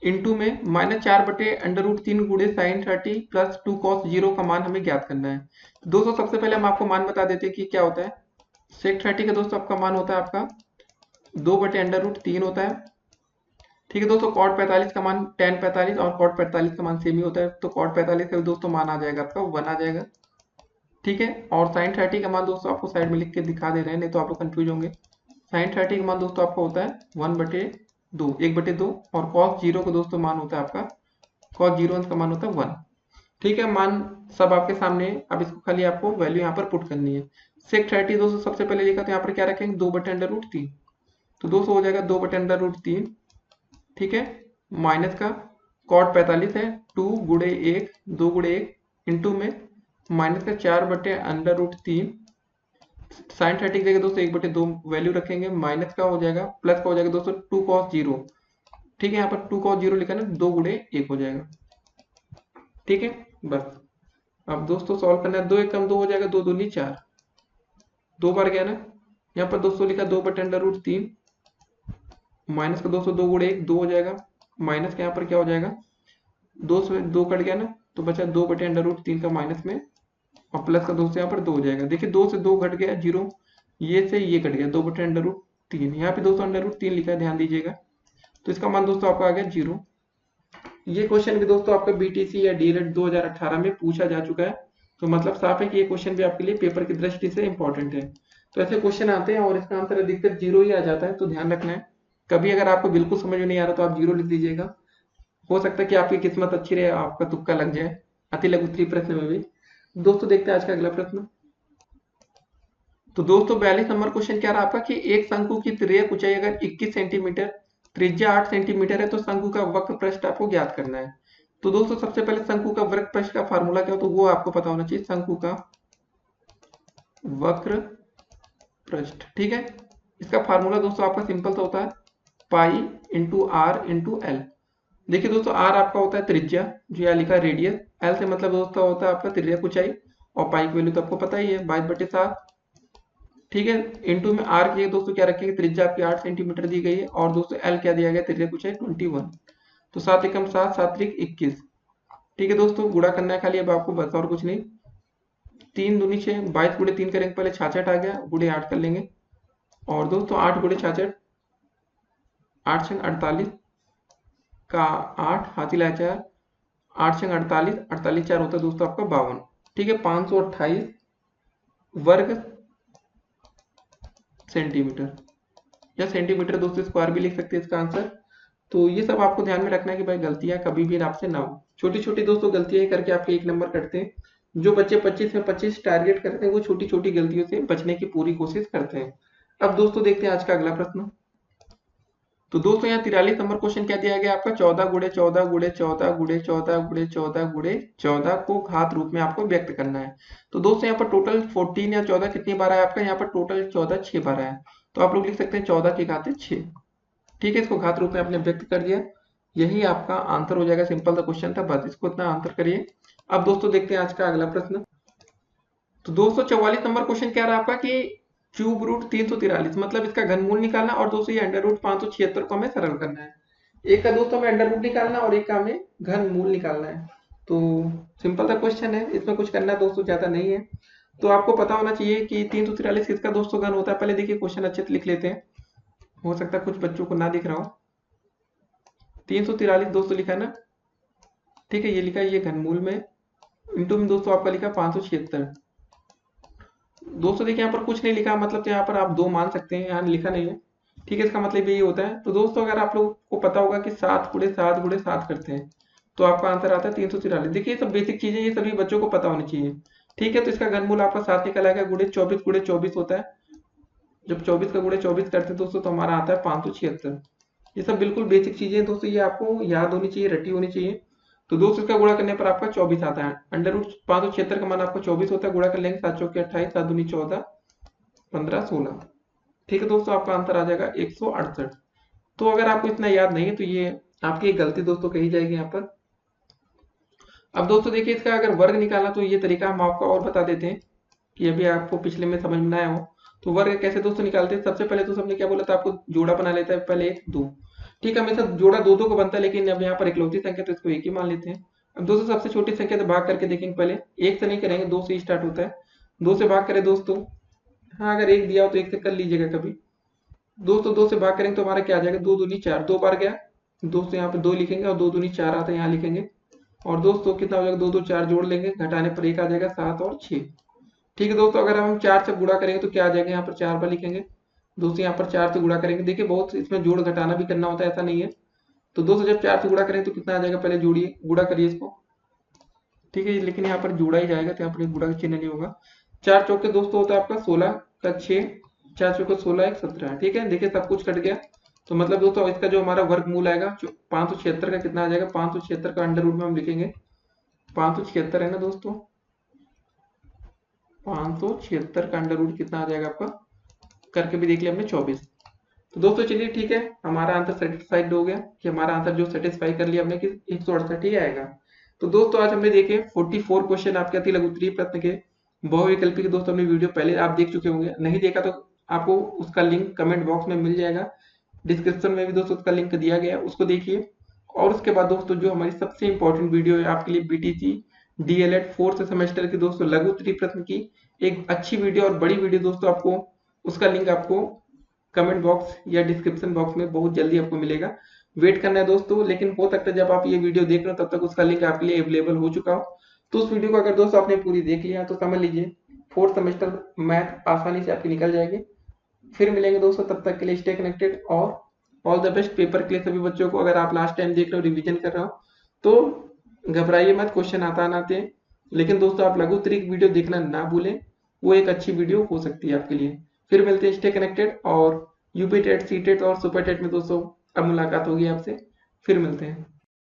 [SPEAKER 2] इंटू में माइनस 4 बटे अंडर रूट 3 गुणे साइन 30 प्लस 2 कॉस 0 का मान हमें ज्ञात करना है। तो दोस्तों सबसे पहले हम आपको मान बता देते हैं कि क्या होता है। सेक 30 का दोस्तों आपका मान होता है आपका 2 बटे अंडर रूट 3 होता है। ठीक है दोस्तों, कॉट 45 का मान tan 45 और कॉट 45 का मान सेम ही होता है, तो कॉट 45 का भी दोस्तों मान आ जाएगा आपका 1 आ जाएगा। ठीक है, और साइन 30 का मान दोस्तों आपको साइड में लिख के दिखा दे रहे हैं, नहीं तो आप लोग कंफ्यूज होंगे। साइन 30 का मान दोस्तों आपका होता है 1/2, 1/2, और कॉस 0 का दोस्तों मान होता है आपका, कॉस 0 का मान होता है 1। ठीक है, मान सब आपके सामने है, अब इसको खाली आपको वैल्यू यहाँ पर पुट करनी है। सेक 30 दोस्तों सबसे पहले लिखा तो यहाँ पर क्या रखेंगे? 2/√3, तो दोस्तों हो जाएगा 2/√3। ठीक है, माइनस का कॉट 45 है 2 गुणे 1, 2 गुणे 1 इंटू में माइनस का 4/√3, साइन 30 की जगह दोस्तों 1/2 वैल्यू रखेंगे, माइनस का हो जाएगा, प्लस का हो जाएगा दोस्तों 2 कॉस 0। ठीक है, यहाँ पर 2 कॉस 0 लिखा ना, 2 गुणे 1 हो जाएगा। ठीक है, बस अब दोस्तों सॉल्व करना है। 2 1 कम 2 हो जाएगा, 2 दूनी 4, 2 बार गया ना। यहाँ पर दोस्तों लिखा 2/√3 माइनस का दोस्तों 2 गुणे 1 2 हो जाएगा, माइनस का यहाँ पर क्या हो जाएगा? 2 से 2 कट गया ना, तो बचा 2/√3 का माइनस में, और प्लस का दोस्तों यहाँ पर 2 हो जाएगा। देखिए 2 से 2 घट गया 0, ये से ये कट गया 2/√3, यहाँ पे दोस्तों √3 लिखा है, ध्यान दीजिएगा। तो इसका मान दोस्तों आपका आ गया 0। ये क्वेश्चन भी दोस्तों आपका बीटीसी या डीएलएड 2018 में पूछा जा चुका है, तो मतलब साफ है कि ये क्वेश्चन भी आपके लिए पेपर की दृष्टि से इंपॉर्टेंट है। तो ऐसे क्वेश्चन आते हैं और इसका आंसर अधिकतर 0 ही आ जाता है, तो ध्यान रखना है। कभी अगर आपको बिल्कुल समझ में नहीं आ रहा तो आप 0 लिख दीजिएगा, हो सकता है कि आपकी किस्मत अच्छी रहे, आपका तुक्का लग जाए अति लघु उत्तरीय प्रश्न में भी। दोस्तों देखते हैं आज का अगला प्रश्न। तो दोस्तों 42 नंबर क्वेश्चन क्या रहा आपका कि एक शंकु की तिर्यक ऊंचाई अगर 21 सेंटीमीटर, त्रिज्या 8 सेंटीमीटर है, तो शंकु का वक्र पृष्ठ आपको ज्ञात करना है। तो दोस्तों सबसे पहले शंकु का वक्र पृष्ठ का फार्मूला क्या हो, तो वो आपको पता होना चाहिए। शंकु का वक्र पृष्ठ, ठीक है, इसका फार्मूला दोस्तों आपका सिंपल सा होता है pi into r into l. देखिए दोस्तों आर आपका होता है त्रिज्या, जो यहाँ लिखा है रेडियस, एल से मतलब दोस्तों होता है आपका तिर्यक ऊंचाई, और पाई की वैल्यू तो आपको पता ही है 22/7, ठीक है। इंटू में आर की दोस्तों क्या रखेंगे, त्रिज्या आपकी 8 सेंटीमीटर दी गई है, और दोस्तों एल क्या दिया गया, तिर्यक ऊंचाई 21, तो 7 एकम 7, 7 त्रिक 21, ठीक है दोस्तों। गुणा करना है खाली अब आपको, बस और कुछ नहीं। 3 दूनी 6, 22 गुणे 3 करेंगे, पहले 66 आ गया, गुणे 8 कर लेंगे, और दोस्तों 8 गुणे 66, 8 छंग 48 का 8, हाथी लाया 4, 8 छंग 48, 48 4 होता है दोस्तों आपका 52, ठीक है, 528 वर्ग सेंटीमीटर, या सेंटीमीटर दोस्तों स्क्वायर भी लिख सकते हैं इसका आंसर। तो ये सब आपको ध्यान में रखना है कि भाई गलतियां कभी भी आपसे ना हो। छोटी छोटी दोस्तों गलतियां ही करके आपके 1 नंबर कटते हैं। जो बच्चे 25 में 25 टारगेट करते हैं वो छोटी छोटी गलतियों से बचने की पूरी कोशिश करते हैं। अब दोस्तों देखते हैं आज का अगला प्रश्न। तो दोस्तों यहाँ 43 नंबर क्वेश्चन क्या दिया गया आपका, 14 गुणे 14 गुणे 14 गुणे 14 गुणे 14 गुणे 14 को घात रूप में आपको व्यक्त करना है। तो दोस्तों यहाँ पर टोटल 14 या 14 कितनी बार आया आपका, यहाँ पर टोटल 14 6 बार आया, तो आप लोग लिख सकते हैं 14 की घात 6, ठीक है। इसको घात रूप में आपने व्यक्त कर दिया, यही आपका आंसर हो जाएगा। सिंपल सा क्वेश्चन था, बस इसको इतना आंसर करिए। अब दोस्तों देखते हैं आज का अगला प्रश्न। तो दोस्तों 44 नंबर क्वेश्चन क्या रहा आपका कि क्यूब रूट 343, मतलब इसका घनमूल निकालना, और दोस्तों ये अंडर रूट 576 को हमें सरल करना है। एक का दोस्तों हमें अंडर रूट निकालना और एक का हमें घनमूल निकालना है। तो सिंपल सा क्वेश्चन है, इसमें कुछ करना दोस्तों ज्यादा नहीं है। तो आपको पता होना चाहिए कि 343 किसका दोस्तों घन होता है। पहले देखिए क्वेश्चन अच्छे से लिख लेते हैं, हो सकता है कुछ बच्चों को ना दिख रहा हो। 343 दोस्तों लिखा है ना, ठीक है, ये लिखा है, ये घनमूल में, इंटू में दोस्तों आपका लिखा 576। दोस्तों देखिए यहाँ पर कुछ नहीं लिखा, मतलब यहाँ पर आप 2 मान सकते हैं, यहाँ लिखा नहीं है, ठीक है, इसका मतलब ये होता है। तो दोस्तों अगर आप लोग को पता होगा कि 7 गुणे 7 गुणे 7 करते हैं, तो आपका आंसर आता है 343। देखिए ये सब बेसिक चीजें, ये सभी बच्चों को पता होनी चाहिए, ठीक है। तो इसका घनमूल आपका 7 निकल आएगा, गुणे 24 होता है। जब 24 का गुणे 24 करते हैं दोस्तों, तो हमारा आता है 576। ये सब बिल्कुल बेसिक चीजें हैं दोस्तों, ये आपको याद होनी चाहिए, रटी होनी चाहिए। तो दोस्तों इसका गुणा करने पर आपका 24 आता है। अंडर रूट 576 का मान आपका 24 होता है, गुणा कर लेंगे 7 चौके 28, 7 दूनी 14, 15 16, ठीक है दोस्तों, आपका आंसर आ जाएगा 168। तो अगर आपको इतना याद नहीं है तो ये आपकी एक गलती दोस्तों कही जाएगी यहाँ पर। अब दोस्तों देखिए इसका अगर वर्ग निकालना, तो ये तरीका हम आपको और बता देते हैं कि अभी आपको पिछले में समझ में आया हो। तो वर्ग कैसे दोस्तों निकालते हैं, सबसे पहले तो हमने क्या बोला था आपको, जोड़ा बना लेता है पहले 1 2, ठीक है, हमेशा जोड़ा 2 2 को बनता है, लेकिन अब यहाँ पर इकलौती संख्या तो इसको 1 ही मान लेते हैं। अब दोस्तों सबसे छोटी संख्या से भाग करके देखेंगे, पहले 1 से नहीं करेंगे, 2 से ही स्टार्ट होता है, 2 से भाग करें दोस्तों, हाँ अगर 1 दिया हो तो 1 से कर लीजिएगा कभी। दोस्तों 2 से भाग करेंगे तो हमारा क्या आ जाएगा, 2 दूनी 4, 2 बार गया दोस्तों, यहाँ पे 2 लिखेंगे, और 2 दूनी 4 आता है, यहाँ लिखेंगे, और दोस्तों कितना हो जाएगा, 2 2 4 जोड़ लेंगे, घटाने पर 1 आ जाएगा, 7 और 6, ठीक है दोस्तों। अगर हम 4 से गुणा करेंगे तो क्या आ जाएगा, यहाँ पर 4 बार लिखेंगे दोस्तों, यहाँ पर 4 से गुणा करेंगे, देखिए बहुत इसमें जोड़ घटाना भी करना होता है, ऐसा नहीं है। तो दोस्तों जब 4 से गुणा करेंगे तो कितना आ जाएगा, पहले जोड़िए, गुणा करिए इसको, ठीक है, लेकिन यहाँ पर जोड़ा ही जाएगा, तो यहाँ पर गुणा का चिन्ह नहीं होगा। 4 चौके दोस्तों होता है आपका 16 का 6, 4 चौके 16 1 17, ठीक है, देखिए सब कुछ कट गया। तो मतलब दोस्तों इसका जो हमारा वर्गमूल आएगा 576 का कितना आ जाएगा, 576 का अंडर रूट में हम लिखेंगे 576 है ना दोस्तों, 576 का अंडर रूट कितना आ जाएगा आपका, करके भी देख लिया हमने 24। तो दोस्तों चलिए ठीक है, हमारा आंसर सेटिस्फाइड हो गया, कि हमारा आंसर जो सेटिस्फाई कर लिया हमने कि 168 ही आएगा। तो दोस्तों आज हमने देखे 44 क्वेश्चन आपके अति लघु उत्तरीय प्रश्न के बहुविकल्पी के, दोस्तों हमने वीडियो पहले आप देख चुके होंगे, नहीं देखा तो आपको उसका लिंक कमेंट बॉक्स में मिल जाएगा, डिस्क्रिप्शन में भी दोस्तों उसका लिंक दिया गया है, उसको देखिए। और उसके बाद दोस्तों जो हमारी सबसे इंपॉर्टेंट वीडियो है आपके लिए, बीटीसी डीएलएड 4th सेमेस्टर की दोस्तों लघु उत्तरीय प्रश्न की एक अच्छी वीडियो और बड़ी वीडियो दोस्तों, आपको उसका लिंक आपको कमेंट बॉक्स या डिस्क्रिप्शन बॉक्स में बहुत जल्दी आपको मिलेगा। वेट करना है दोस्तों, लेकिन हो सकता है जब आप ये वीडियो देख रहे हो तब तक उसका लिंक आपके लिए अवेलेबल हो चुका हो। तो उस वीडियो को अगर दोस्तों आपने पूरी देख लिया तो समझ लीजिए 4th सेमेस्टर मैथ आसानी से आपकी निकल जाएगी। फिर मिलेंगे दोस्तों, तब तक के लिए स्टे कनेक्टेड और ऑल द बेस्ट पेपर के लिए सभी बच्चों को। अगर आप लास्ट टाइम देख रहे हो, रिवीजन कर रहे हो, तो घबराइए मत, क्वेश्चन आता ना आते। लेकिन दोस्तों आप लघु त्रिक वीडियो देखना ना भूलें, वो एक अच्छी वीडियो हो सकती है आपके लिए। फिर मिलते हैं, स्टे कनेक्टेड। और यूपी टेट, सी टेट और सुपर टेट में दोस्तों अब मुलाकात होगी आपसे, फिर मिलते हैं।